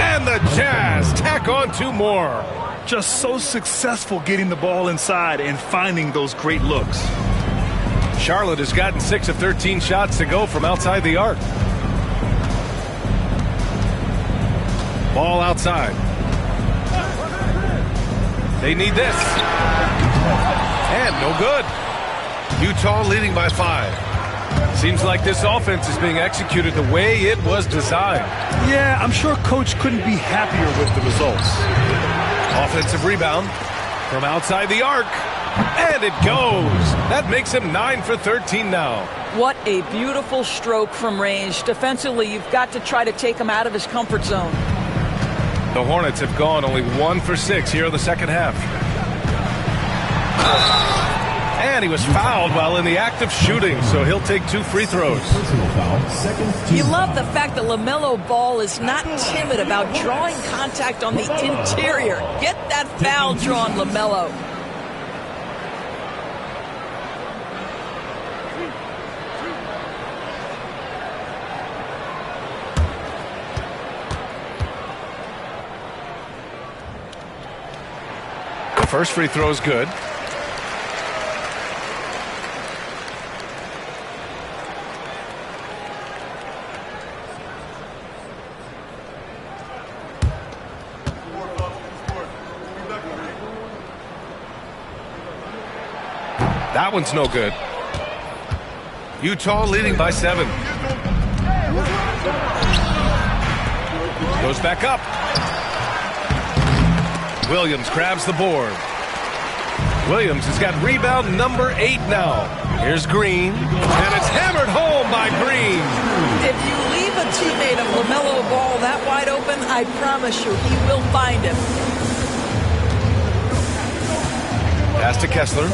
And the Jazz tack on 2 more. Just so successful getting the ball inside and finding those great looks. Charlotte has gotten 6 of 13 shots to go from outside the arc. Ball outside. They need this. And no good. Utah leading by 5. Seems like this offense is being executed the way it was designed. Yeah, I'm sure Coach couldn't be happier with the results. Offensive rebound from outside the arc. And it goes. That makes him 9 for 13 now. What a beautiful stroke from range. Defensively, you've got to try to take him out of his comfort zone. The Hornets have gone only 1 for 6 here in the second half. And he was fouled while in the act of shooting, so he'll take 2 free throws. You love the fact that LaMelo Ball is not timid about drawing contact on the interior. Get that foul drawn, LaMelo. The first free throw is good. That one's no good. Utah leading by 7. Goes back up. Williams grabs the board. Williams has got rebound number 8 now. Here's Green, and it's hammered home by Green. If you leave a teammate of LaMelo Ball that wide open, I promise you he will find him. Pass to Kessler.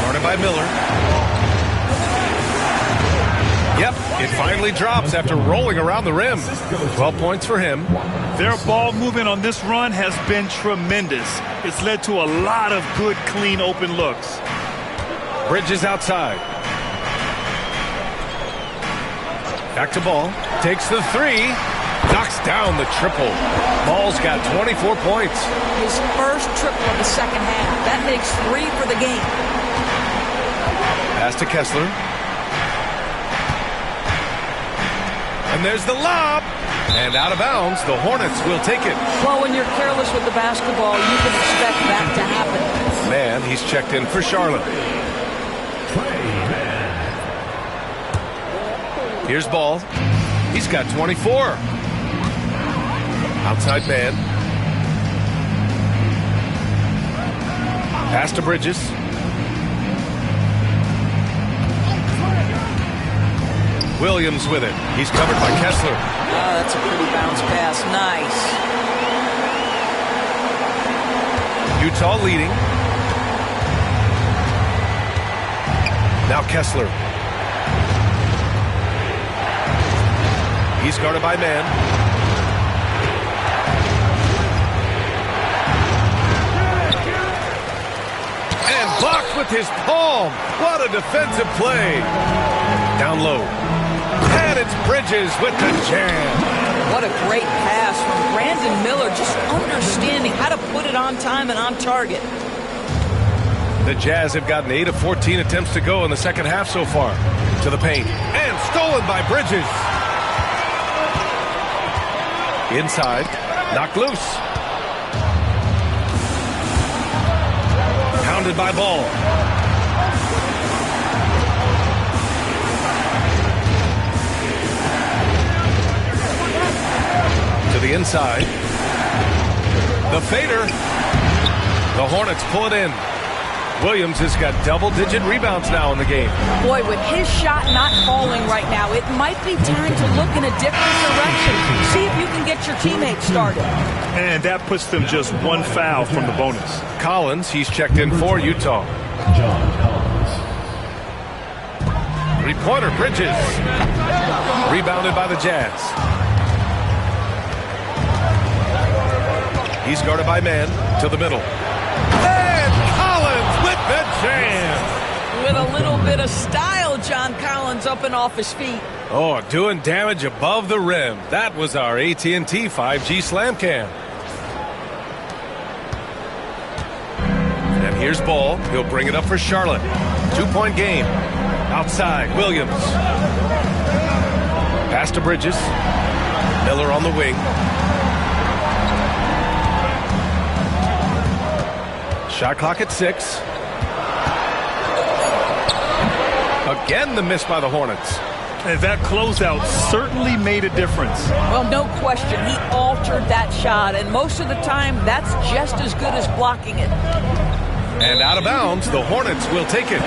Guarded by Miller. Yep, it finally drops after rolling around the rim. 12 points for him. Their ball movement on this run has been tremendous. It's led to a lot of good, clean, open looks. Bridges outside. Back to Ball. Takes the 3. Knocks down the triple. Ball's got 24 points. His first triple of the second half. That makes 3 for the game. Pass to Kessler. And there's the lob. And out of bounds, the Hornets will take it. Well, when you're careless with the basketball, you can expect that to happen. Man, he's checked in for Charlotte. Here's Ball. He's got 24. Outside man. Pass to Bridges. Williams with it. He's covered by Kessler. That's a pretty bounce pass. Nice. Utah leading. Now Kessler. He's guarded by man. And blocked with his palm. What a defensive play. Down low. And it's Bridges with the jam. What a great pass from Brandon Miller, just understanding how to put it on time and on target. The Jazz have gotten 8 of 14 attempts to go in the second half so far. To the paint. And stolen by Bridges. Inside. Knocked loose. Pounded by Ball. To the inside. The fader. The Hornets pull it in. Williams has got double-digit rebounds now in the game. Boy, with his shot not falling right now, it might be time to look in a different direction. See if you can get your teammates started. And that puts them just 1 foul from the bonus. Collins, he's checked in for Utah. John Collins. Three-pointer, Bridges. Rebounded by the Jazz. He's guarded by man to the middle. And Collins with the jam. With a little bit of style, John Collins up and off his feet. Oh, doing damage above the rim. That was our AT&T 5G Slam Cam. And here's Ball. He'll bring it up for Charlotte. 2-point game. Outside, Williams. Pass to Bridges. Miller on the wing. Shot clock at 6. Again, the miss by the Hornets. And that closeout certainly made a difference. Well, no question. He altered that shot, and most of the time, that's just as good as blocking it. And out of bounds, the Hornets will take it.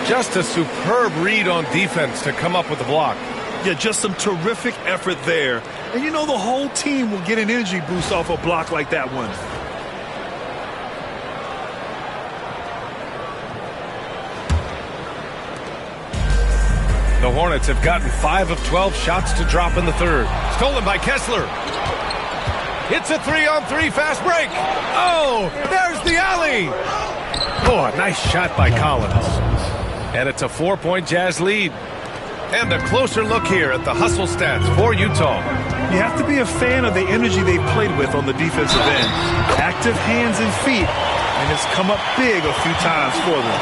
Just a superb read on defense to come up with the block. Yeah, just some terrific effort there. And you know the whole team will get an energy boost off a block like that one. The Hornets have gotten 5 of 12 shots to drop in the third. Stolen by Kessler. It's a 3-on-3 fast break. Oh, there's the alley. Oh, a nice shot by Collins. And it's a 4-point Jazz lead. And a closer look here at the hustle stats for Utah. You have to be a fan of the energy they've played with on the defensive end. Active hands and feet, and it's come up big a few times for them.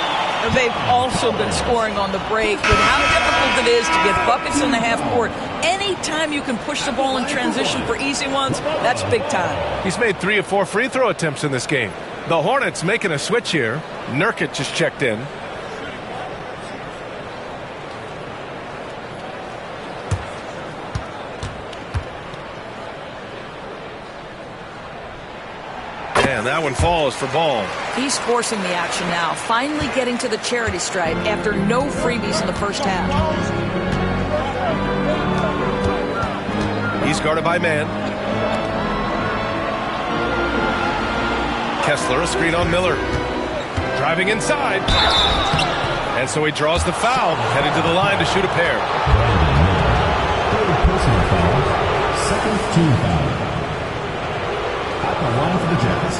They've also been scoring on the break. With how difficult it is to get buckets in the half court, anytime you can push the ball in transition for easy ones, that's big time. He's made 3 of 4 free throw attempts in this game. The Hornets making a switch here. Nurkic just checked in. And that one falls for Ball. He's forcing the action now, finally getting to the charity stripe after no freebies in the first half. He's guarded by man. Kessler, a screen on Miller. Driving inside. And so he draws the foul, heading to the line to shoot a pair. Personal foul. Second team foul. At the line for the Jazz,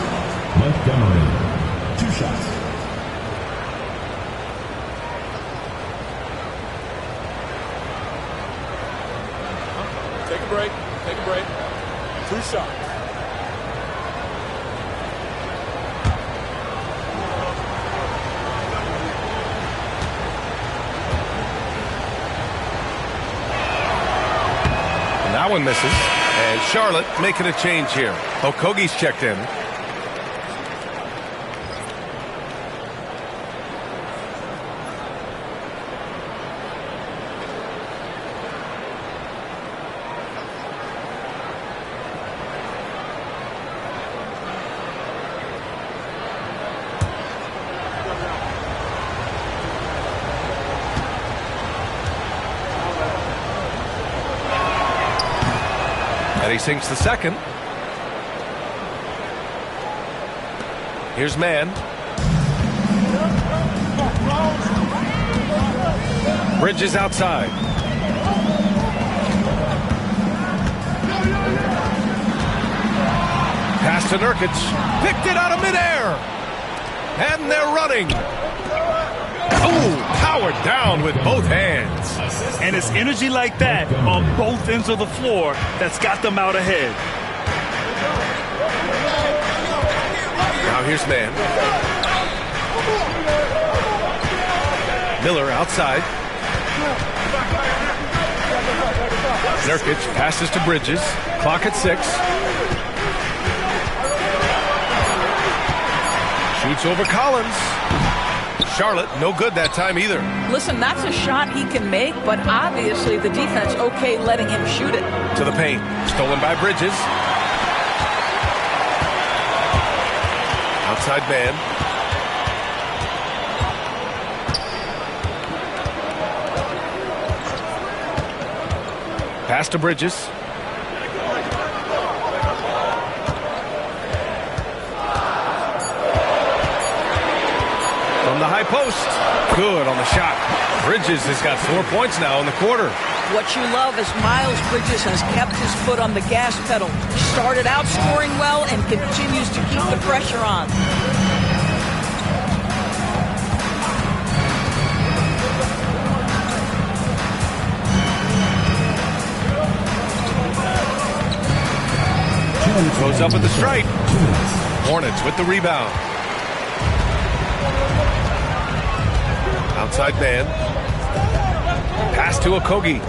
Montgomery. 2 shots. Take a break. Take a break. 2 shots. And that one misses. And Charlotte making a change here. Okogie's checked in. And he sinks the second. Here's man. Bridges outside. Pass to Nurkic. Picked it out of midair. And they're running. Oh, powered down with both hands. And it's energy like that on both ends of the floor that's got them out ahead. Now here's man. Miller outside. Nurkic passes to Bridges. Clock at 6. Shoots over Collins. Charlotte, no good that time either. Listen, that's a shot he can make, but obviously the defense okay letting him shoot it. To the paint. Stolen by Bridges. Outside man. Pass to Bridges. From the high post. Good on the shot. Bridges has got 4 points now in the quarter. What you love is Miles Bridges has kept his foot on the gas pedal. Started out scoring well and continues to keep the pressure on. Goes up with the stripe. Hornets with the rebound. Outside man. Pass to Okogie.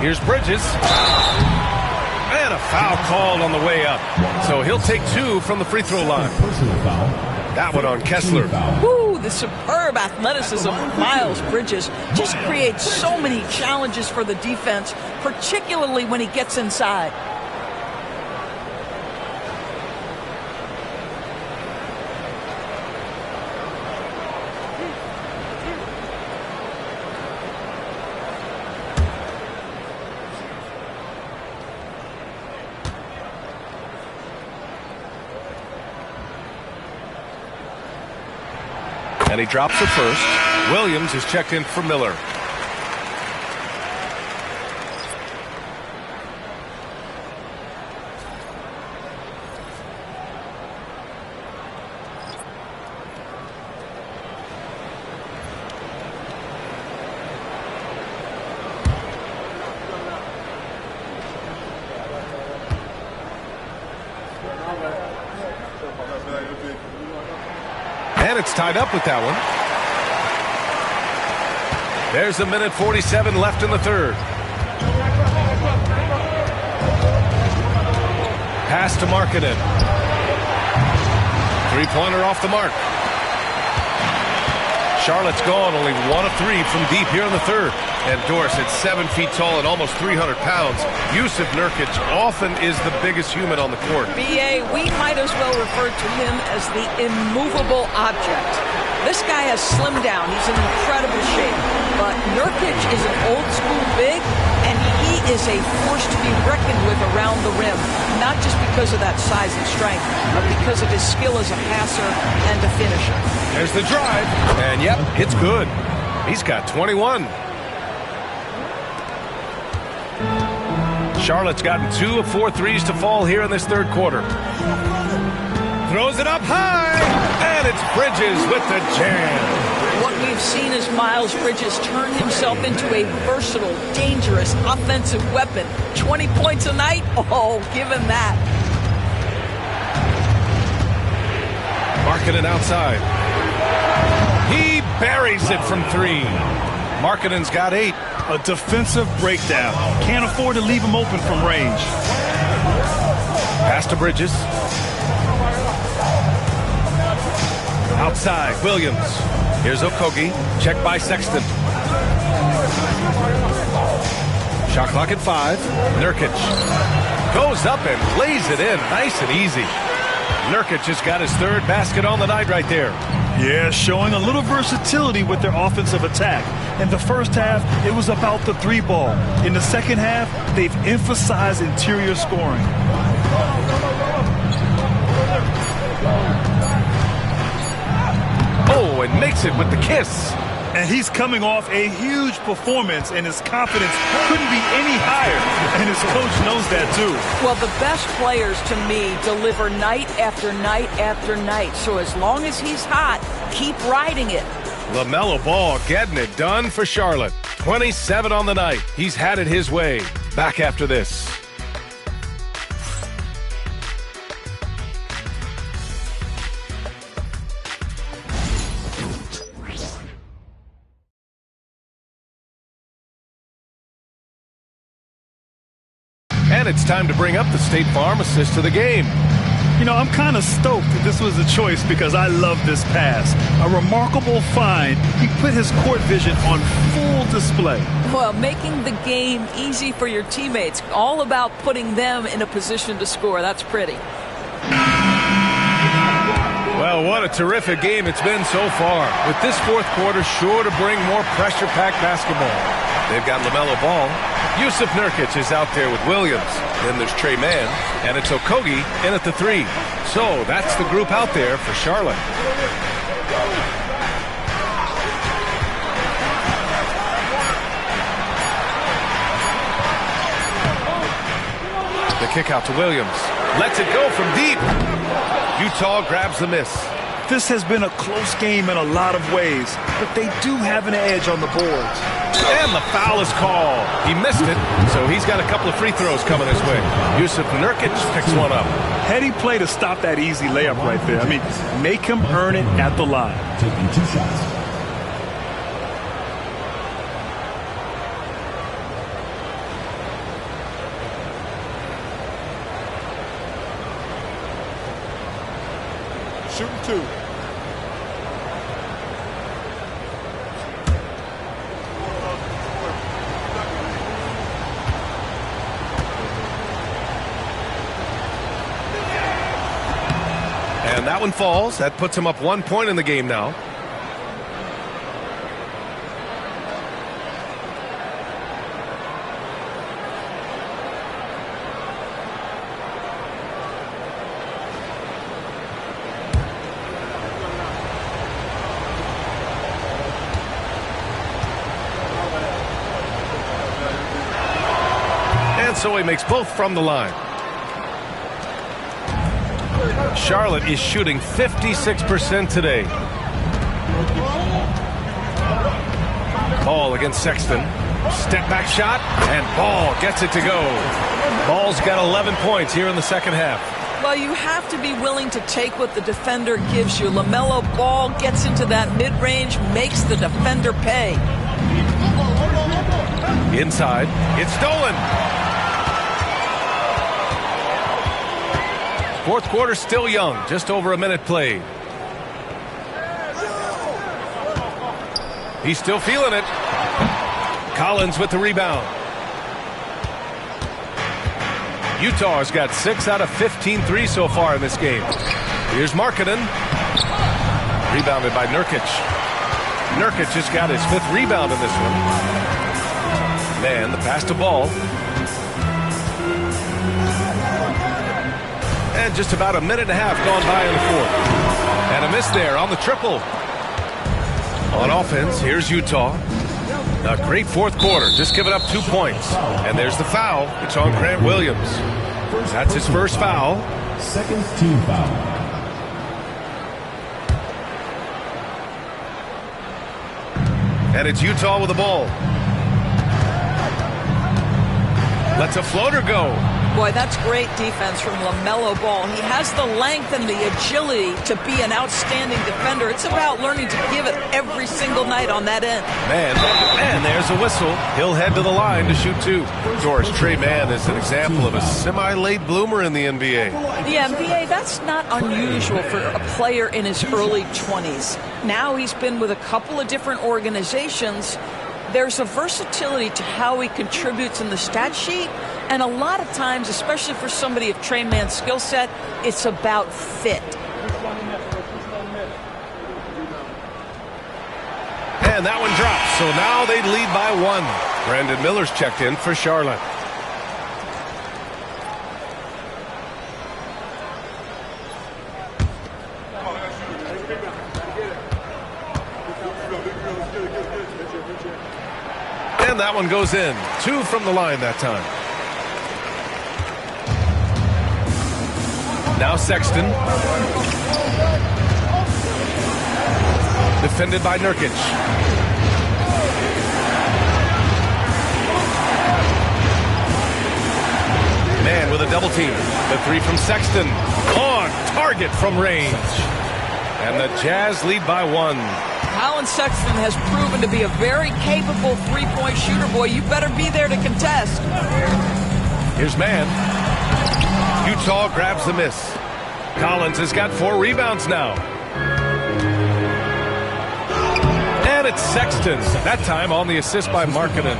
Here's Bridges. And a foul called on the way up. So he'll take 2 from the free throw line. That one on Kessler. Woo, the superb athleticism of Miles Bridges just creates so many challenges for the defense, particularly when he gets inside. And he drops her first. Williams is checked in for Miller. And it's tied up with that one. There's a minute 47 left in the third. Pass to Markkanen. Three-pointer off the mark. Charlotte's gone, only 1 of 3 from deep here in the third. And Doris, at 7 feet tall and almost 300 pounds, Jusuf Nurkic often is the biggest human on the court. B.A., we might as well refer to him as the immovable object. This guy has slimmed down. He's in incredible shape. But Nurkic is an old-school big, and he is a force to be reckoned with around the rim. Not just because of that size and strength, but because of his skill as a passer and a finisher. There's the drive. And, yep, it's good. He's got 21. Charlotte's gotten 2 of 4 threes to fall here in this third quarter. Throws it up high, and it's Bridges with the jam. What we've seen is Miles Bridges turn himself into a versatile, dangerous offensive weapon. 20 points a night? Oh, give him that. Markkanen outside. He buries it from 3. Markkanen's got 8. A defensive breakdown. Can't afford to leave him open from range. Pass to Bridges. Outside, Williams. Here's Okogie. Checked by Sexton. Shot clock at 5. Nurkic goes up and lays it in. Nice and easy. Nurkic has got his 3rd basket on the night right there. Yeah, showing a little versatility with their offensive attack. In the first half, it was about the 3-ball. In the second half, they've emphasized interior scoring. Oh, and makes it with the kiss. And he's coming off a huge performance, and his confidence couldn't be any higher. And his coach knows that, too. Well, the best players, to me, deliver night after night after night. So as long as he's hot, keep riding it. LaMelo Ball getting it done for Charlotte. 27 on the night. He's had it his way. Back after this. And it's time to bring up the State Farm assist to the game. You know, I'm kind of stoked that this was a choice because I love this pass. A remarkable find. He put his court vision on full display. Well, making the game easy for your teammates. All about putting them in a position to score. That's pretty. Well, what a terrific game it's been so far. With this fourth quarter sure to bring more pressure-packed basketball. They've got LaMelo Ball. Jusuf Nurkic is out there with Williams. Then there's Tre Mann, and it's Okogie in at the 3. So that's the group out there for Charlotte. The kick out to Williams. Lets it go from deep. Utah grabs the miss. This has been a close game in a lot of ways, but they do have an edge on the boards. And the foul is called. He missed it, so he's got a couple of free throws coming his way. Jusuf Nurkic picks one up. Heady play to stop that easy layup right there. I mean, make him earn it at the line. Taking 2 shots. Shooting 2. And that one falls. That puts him up 1 point in the game now. so he makes both from the line. Charlotte is shooting 56% today. Ball against Sexton. Step back shot, and Ball gets it to go. Ball's got 11 points here in the second half. Well, you have to be willing to take what the defender gives you. LaMelo Ball gets into that mid-range, makes the defender pay. Inside, it's stolen. Fourth quarter still young, just over a minute played. He's still feeling it. Collins with the rebound. Utah's got 6 out of 15 threes so far in this game. Here's Markkanen. Rebounded by Nurkic. Nurkic just got his 5th rebound in this one. Man, the pass to Ball. And just about a minute and a half gone by in the fourth. And a miss there on the triple. On offense, here's Utah. A great fourth quarter, just giving up 2 points. And there's the foul. It's on Grant Williams. That's his first foul. Second team foul. And it's Utah with the ball. Lets a floater go. Boy, that's great defense from LaMelo Ball. He has the length and the agility to be an outstanding defender. It's about learning to give it every single night on that end. Man, and there's a whistle. He'll head to the line to shoot 2. Doris, Trey Mann is an example of a semi-late bloomer in the NBA. The NBA, that's not unusual for a player in his early 20s. Now he's been with a couple of different organizations. There's a versatility to how he contributes in the stat sheet. And a lot of times, especially for somebody of Trey Mann's skill set, it's about fit. And that one drops. So now they lead by 1. Brandon Miller's checked in for Charlotte. And that one goes in. 2 from the line that time. Now Sexton. Defended by Nurkic. Man with a double team. The 3 from Sexton. On target from range. And the Jazz lead by 1. Colin Sexton has proven to be a very capable three-point shooter. Boy, you better be there to contest. Here's Mann. Utah grabs the miss. Collins has got 4 rebounds now. And it's Sexton. That time on the assist by Markkanen.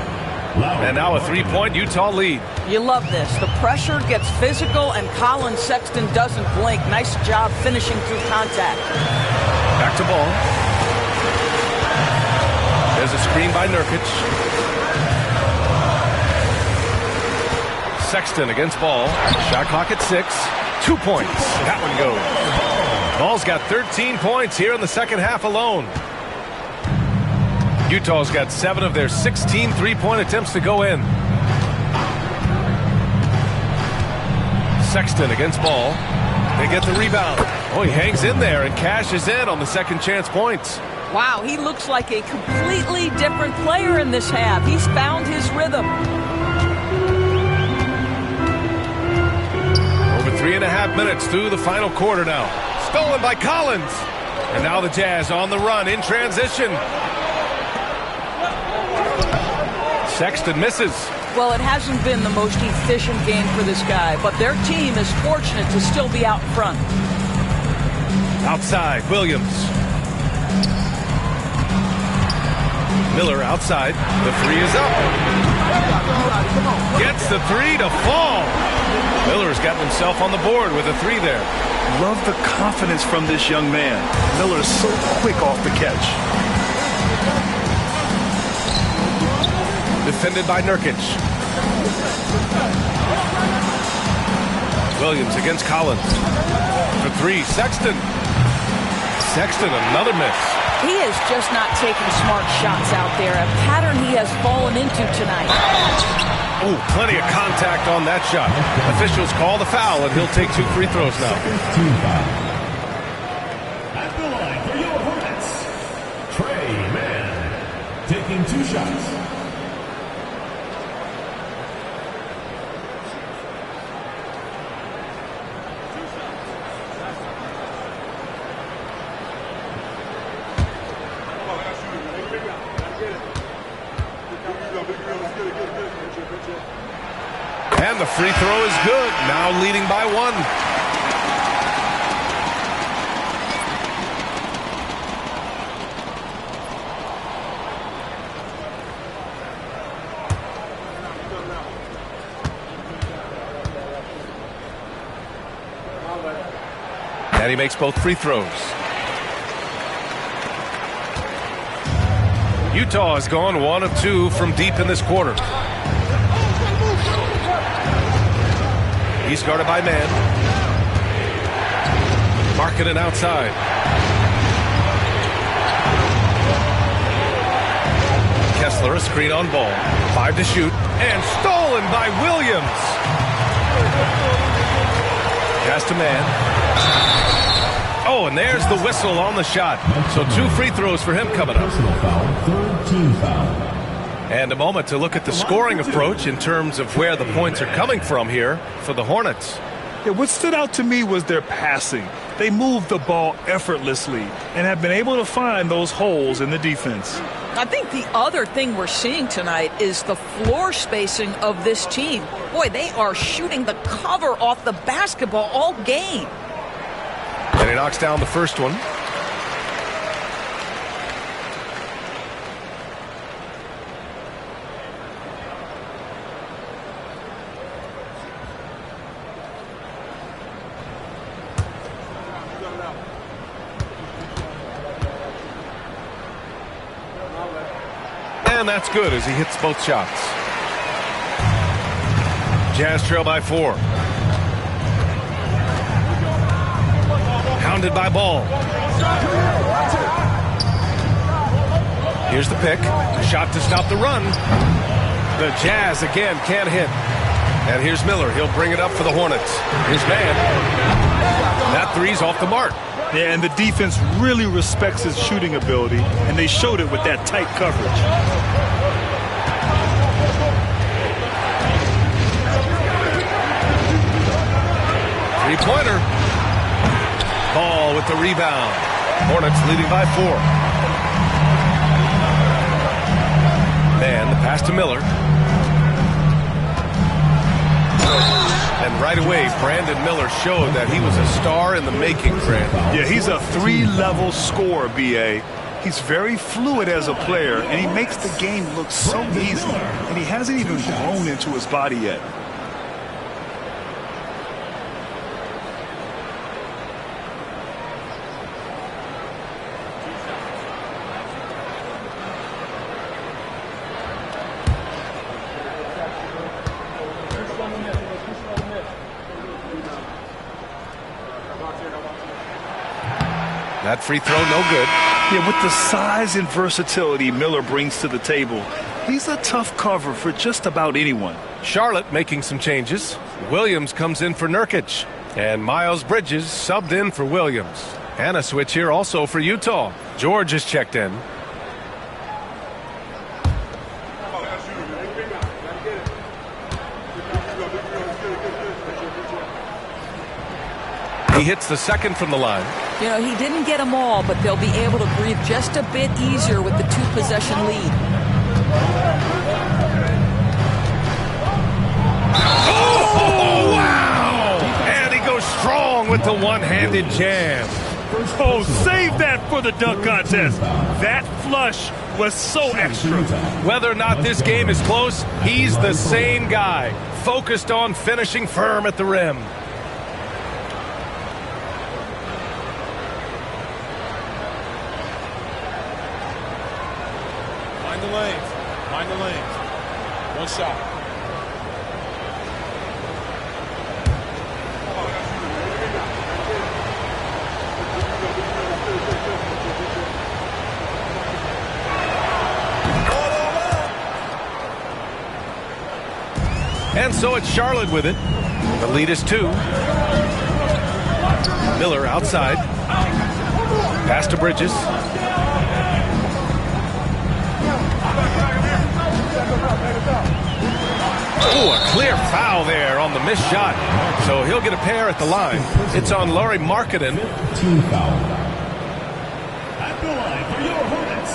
And now a 3-point Utah lead. You love this. The pressure gets physical, and Colin Sexton doesn't blink. Nice job finishing through contact. Back to Ball. There's a screen by Nurkic. Sexton against Ball. Shot clock at 6. 2 points. That one goes. Ball's got 13 points here in the second half alone. Utah's got 7 of their 16 3-point attempts to go in. Sexton against Ball. They get the rebound. Oh, he hangs in there and cashes in on the second chance points. Wow, he looks like a completely different player in this half. He's found his rhythm. Over 3.5 minutes through the final quarter now. Stolen by Collins. And now the Jazz on the run in transition. Sexton misses. Well, it hasn't been the most efficient game for this guy, but their team is fortunate to still be out front. Outside, Williams. Miller outside. The 3 is up. Gets the 3 to fall. Miller's gotten himself on the board with a 3 there. Love the confidence from this young man. Miller's so quick off the catch. Defended by Nurkic. Williams against Collins. For 3, Sexton. Sexton, another miss. He is just not taking smart shots out there, a pattern he has fallen into tonight. Oh, plenty of contact on that shot. Officials call the foul, and he'll take 2 free throws now. Team foul. At the line for your Hornets, Trey Mann, taking 2 shots. And the free throw is good. Now leading by 1. And he makes both free throws. Utah has gone 1 of 2 from deep in this quarter. He's guarded by Mann. Markkanen outside. Kessler, a screen on ball. 5 to shoot. And stolen by Williams. Pass to Mann. Oh, and there's the whistle on the shot. So 2 free throws for him coming up. Personal foul, 3rd team foul. And a moment to look at the scoring approach in terms of where the points are coming from here for the Hornets. Yeah, what stood out to me was their passing. They moved the ball effortlessly and have been able to find those holes in the defense. I think the other thing we're seeing tonight is the floor spacing of this team. Boy, they are shooting the cover off the basketball all game. And he knocks down the first one. And that's good as he hits both shots. Jazz trail by 4. Hounded by Ball. Here's the pick. Shot to stop the run. The Jazz again can't hit. And here's Miller. He'll bring it up for the Hornets. Here's Mann. That three's off the mark. Yeah, and the defense really respects his shooting ability, and they showed it with that tight coverage. Three-pointer. Ball with the rebound. Hornets leading by 4. And the pass to Miller. And right away, Brandon Miller showed that he was a star in the making, Brandon. Yeah, he's a 3-level scorer, B.A. He's very fluid as a player, and he makes the game look so easy. And he hasn't even grown into his body yet. That free throw, no good. Yeah, with the size and versatility Miller brings to the table, he's a tough cover for just about anyone. Charlotte making some changes. Williams comes in for Nurkic. And Miles Bridges subbed in for Williams. And a switch here also for Utah. George is checked in. He hits the second from the line. You know, he didn't get them all, but they'll be able to breathe just a bit easier with the 2-possession lead. Oh, wow! And he goes strong with the one-handed jam. Oh, save that for the dunk contest. That flush was so extra. Whether or not this game is close, he's the same guy, focused on finishing firm at the rim. Mind the lanes. One shot. And so it's Charlotte with it. The lead is 2. Miller outside. Pass to Bridges. Oh, a clear foul there on the missed shot. So he'll get a pair at the line. It's on Lauri Markkanen. Team foul. At the line for your Hornets,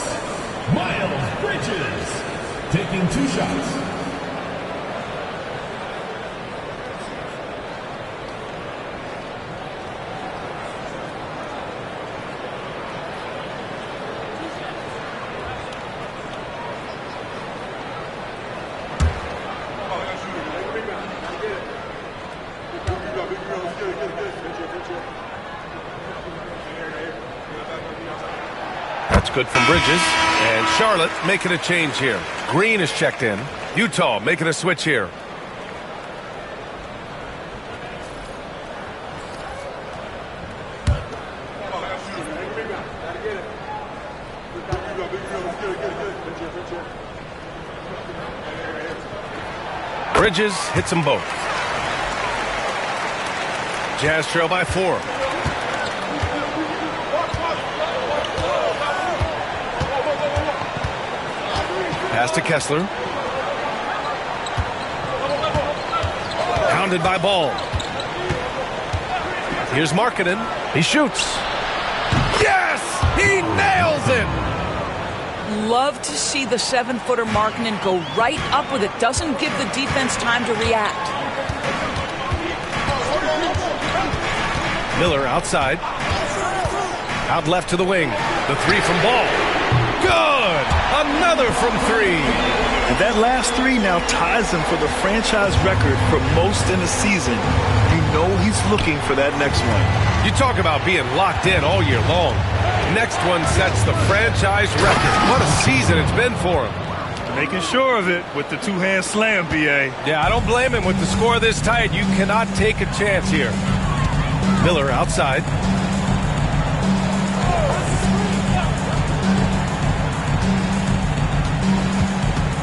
Miles Bridges, taking 2 shots. That's good from Bridges. And Charlotte making a change here. Green is checked in. Utah making a switch here. Bridges hits them both. Jazz trail by 4. Pass to Kessler. Pounded by Ball. Here's Markkanen. He shoots. Yes! He nails it! Love to see the 7-footer Markkanen go right up with it. Doesn't give the defense time to react. Miller outside. Out left to the wing. The 3 from Ball. Good! Another from 3. And that last 3 now ties him for the franchise record for most in a season. You know he's looking for that next one. You talk about being locked in all year long. Next one sets the franchise record. What a season it's been for him. Making sure of it with the 2-hand slam, B.A. Yeah, I don't blame him with the score this tight. You cannot take a chance here. Miller outside.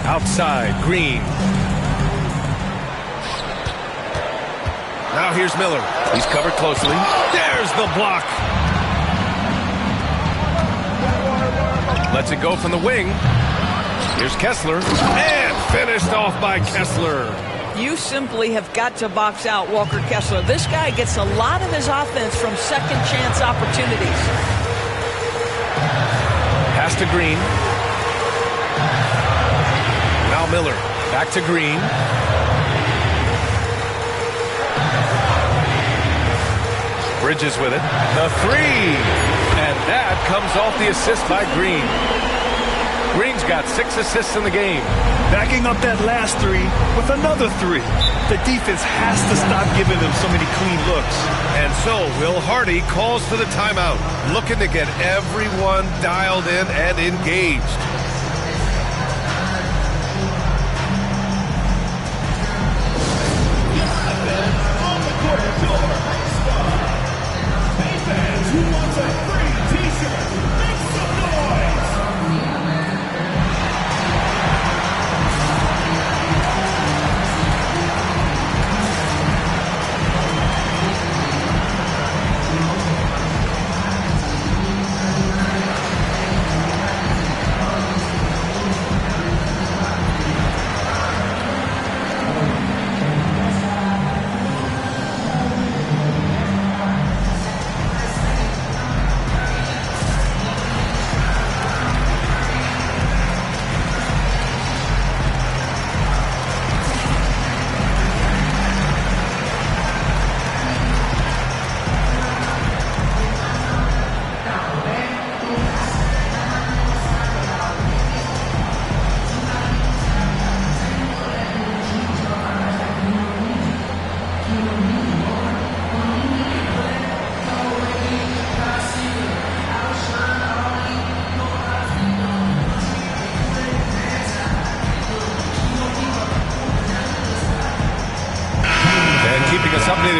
Outside, Green. Now here's Miller. He's covered closely. There's the block. Lets it go from the wing. Here's Kessler. And finished off by Kessler. You simply have got to box out Walker Kessler. This guy gets a lot of his offense from second chance opportunities. Pass to Green. Now Miller. Back to Green. Bridges with it. The 3. And that comes off the assist by Green. Green's got 6 assists in the game. Backing up that last 3 with another 3. The defense has to stop giving them so many clean looks. And so Will Hardy calls for the timeout, looking to get everyone dialed in and engaged.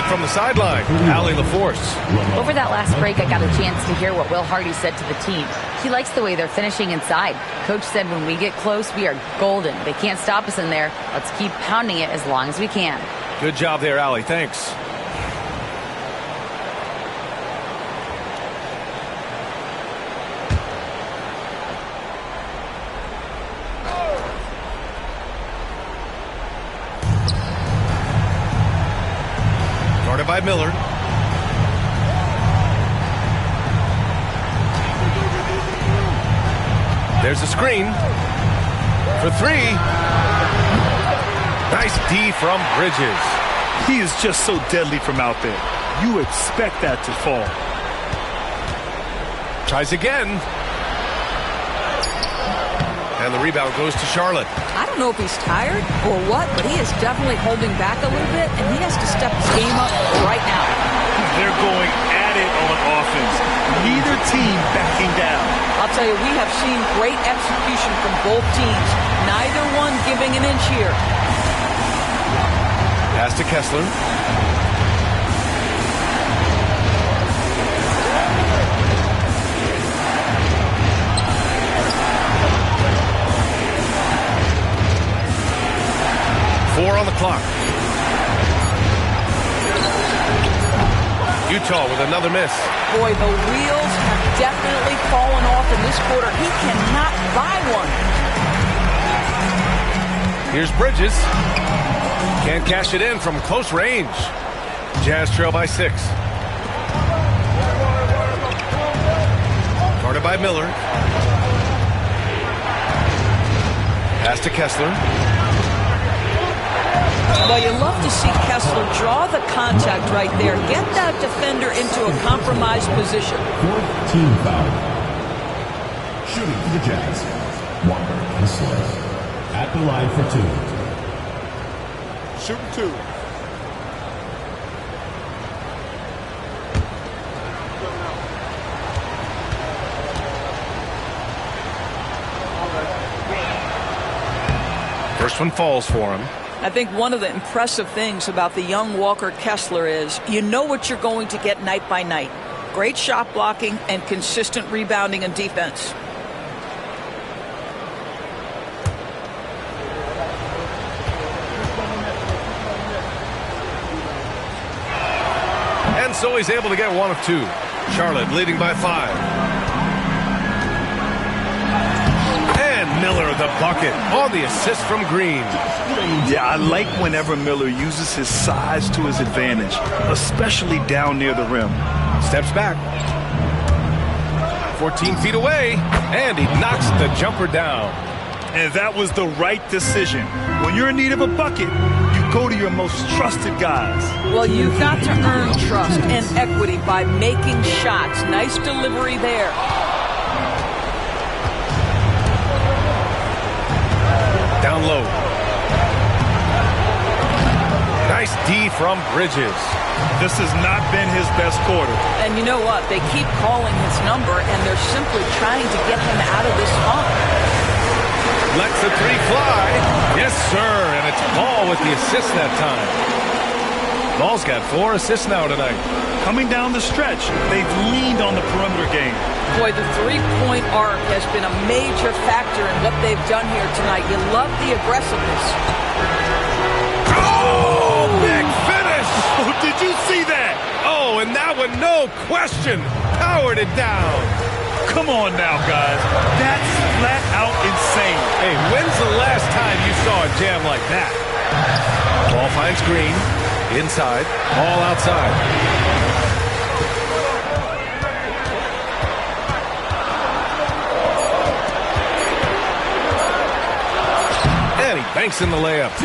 From the sideline, Allie LaForce. Over that last break, I got a chance to hear what Will Hardy said to the team. He likes the way they're finishing inside. Coach said when we get close, we are golden. They can't stop us in there. Let's keep pounding it as long as we can. Good job there, Allie. Thanks. Guarded by Miller. There's a screen for three. Nice D from Bridges. He is just so deadly from out there. You expect that to fall. Tries again. And the rebound goes to Charlotte. I don't know if he's tired or what, but he is definitely holding back a little bit, and he has to step his game up right now. They're going at it on offense. Neither team backing down. I'll tell you, we have seen great execution from both teams. Neither one giving an inch here. Pass to Kessler. Four on the clock. Utah with another miss. Boy, the wheels have definitely fallen off in this quarter. He cannot buy one. Here's Bridges. Can't cash it in from close range. Jazz trail by 6. Guarded by Miller. Pass to Kessler. Well, you love to see Kessler draw the contact right there. Get that defender into a compromised position. 4th team foul. Shooting for the Jazz. Walker Kessler. At the line for 2. Shooting 2. First one falls for him. I think one of the impressive things about the young Walker Kessler is you know what you're going to get night by night. Great shot blocking and consistent rebounding and defense. And so he's able to get one of 2. Charlotte leading by 5. Miller the bucket on the assist from Green. Yeah, I like whenever Miller uses his size to his advantage, especially down near the rim. Steps back. 14 feet away, and he knocks the jumper down. And that was the right decision. When you're in need of a bucket, you go to your most trusted guys. Well, you've got to earn trust and equity by making shots. Nice delivery there. Down low. Nice D from Bridges. This has not been his best quarter. And you know what? They keep calling his number, and they're simply trying to get him out of this funk. Lets the 3 fly. Yes, sir. And it's Ball with the assist that time. Ball's got 4 assists now tonight. Coming down the stretch, they've leaned on the perimeter game. Boy, the three-point arc has been a major factor in what they've done here tonight. You love the aggressiveness. Oh, big finish! Oh, did you see that? Oh, and that one, no question, powered it down. Come on now, guys. That's flat out insane. Hey, when's the last time you saw a jam like that? Ball finds Green. Inside. Ball outside. And he banks in the layup.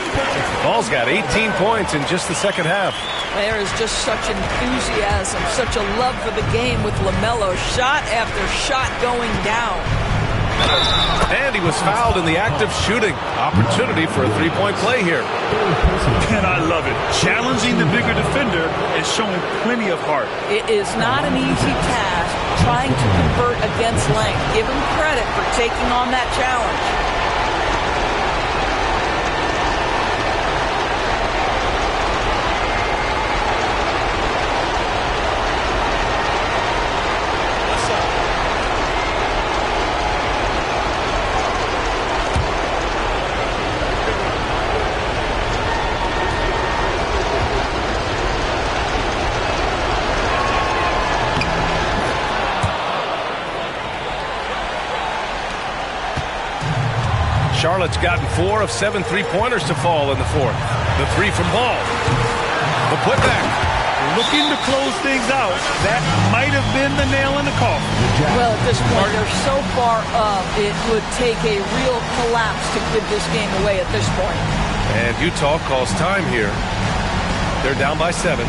Ball's got 18 points in just the second half. There is just such enthusiasm, such a love for the game with LaMelo. Shot after shot going down. And he was fouled in the act of shooting. Opportunity for a three-point play here. And I love it. Challenging the bigger defender and showing plenty of heart. It is not an easy task trying to convert against length. Give him credit for taking on that challenge. Charlotte's gotten 4 of 7 3-pointers to fall in the fourth. The 3 from Ball. The putback. Looking to close things out. That might have been the nail in the coffin. Well, at this point, they're so far up, it would take a real collapse to give this game away at this point. And Utah calls time here. They're down by 7.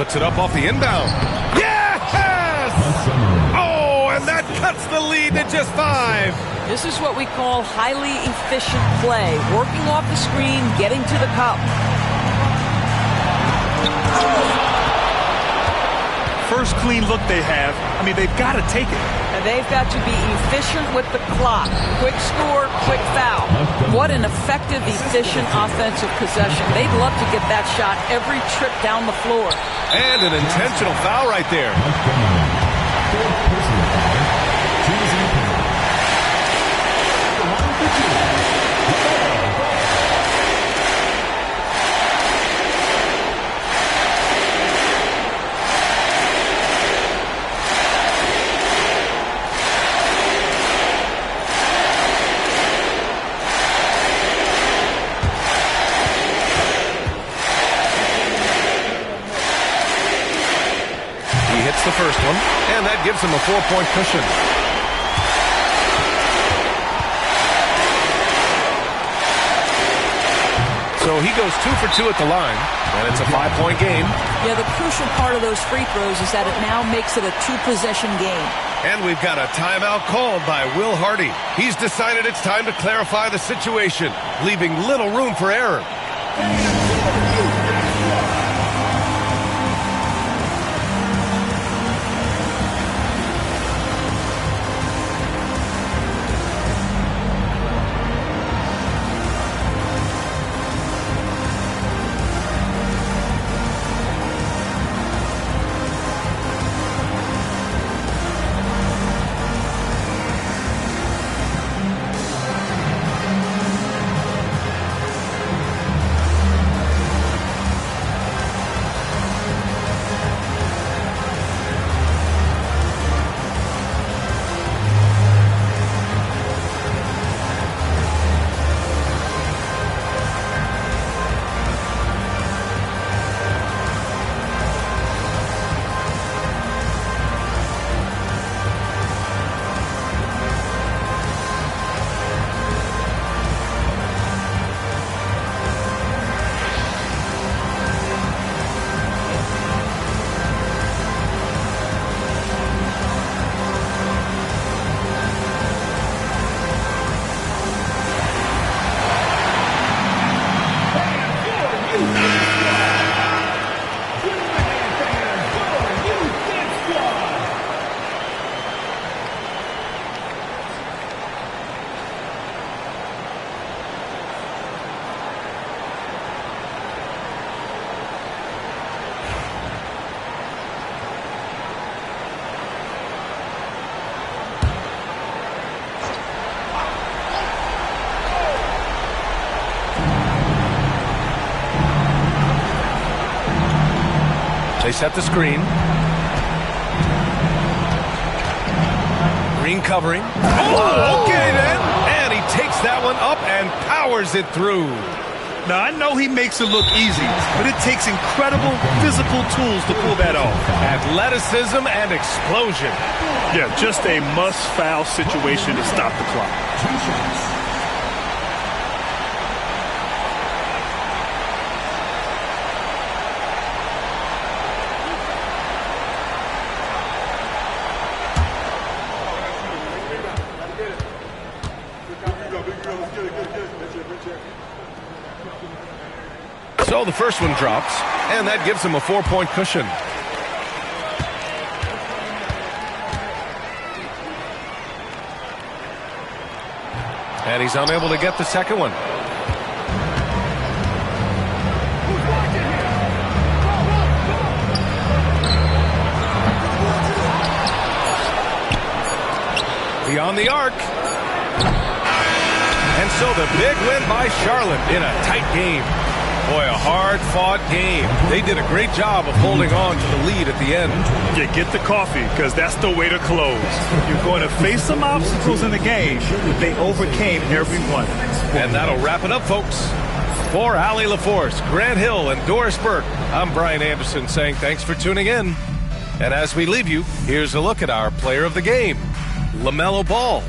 Puts it up off the inbound. Yes! Oh, and that cuts the lead to just 5. This is what we call highly efficient play. Working off the screen, getting to the cup. First clean look they have. I mean, they've got to take it. And they've got to be efficient with the clock. Quick score, quick foul. What an effective, efficient offensive possession. They'd love to get that shot every trip down the floor. And an intentional foul right there. The first one, and that gives him a 4-point cushion. So he goes 2 for 2 at the line, and it's a 5-point game. Yeah, the crucial part of those free throws is that it now makes it a 2-possession game. And we've got a timeout called by Will Hardy. He's decided it's time to clarify the situation, leaving little room for error. They set the screen. Green covering. Oh, okay then. And he takes that one up and powers it through. Now, I know he makes it look easy, but it takes incredible physical tools to pull that off. Athleticism and explosion. Yeah, just a must-foul situation to stop the clock. 2 shots. So the first one drops, and that gives him a 4-point cushion. And he's unable to get the second one. Beyond the arc. And so the big win by Charlotte in a tight game. Boy, a hard-fought game. They did a great job of holding on to the lead at the end. Yeah, get the coffee, because that's the way to close. You're going to face some obstacles in the game, but they overcame every one. And that'll wrap it up, folks. For Allie LaForce, Grant Hill, and Doris Burke, I'm Brian Anderson saying thanks for tuning in. And as we leave you, here's a look at our player of the game, LaMelo Ball.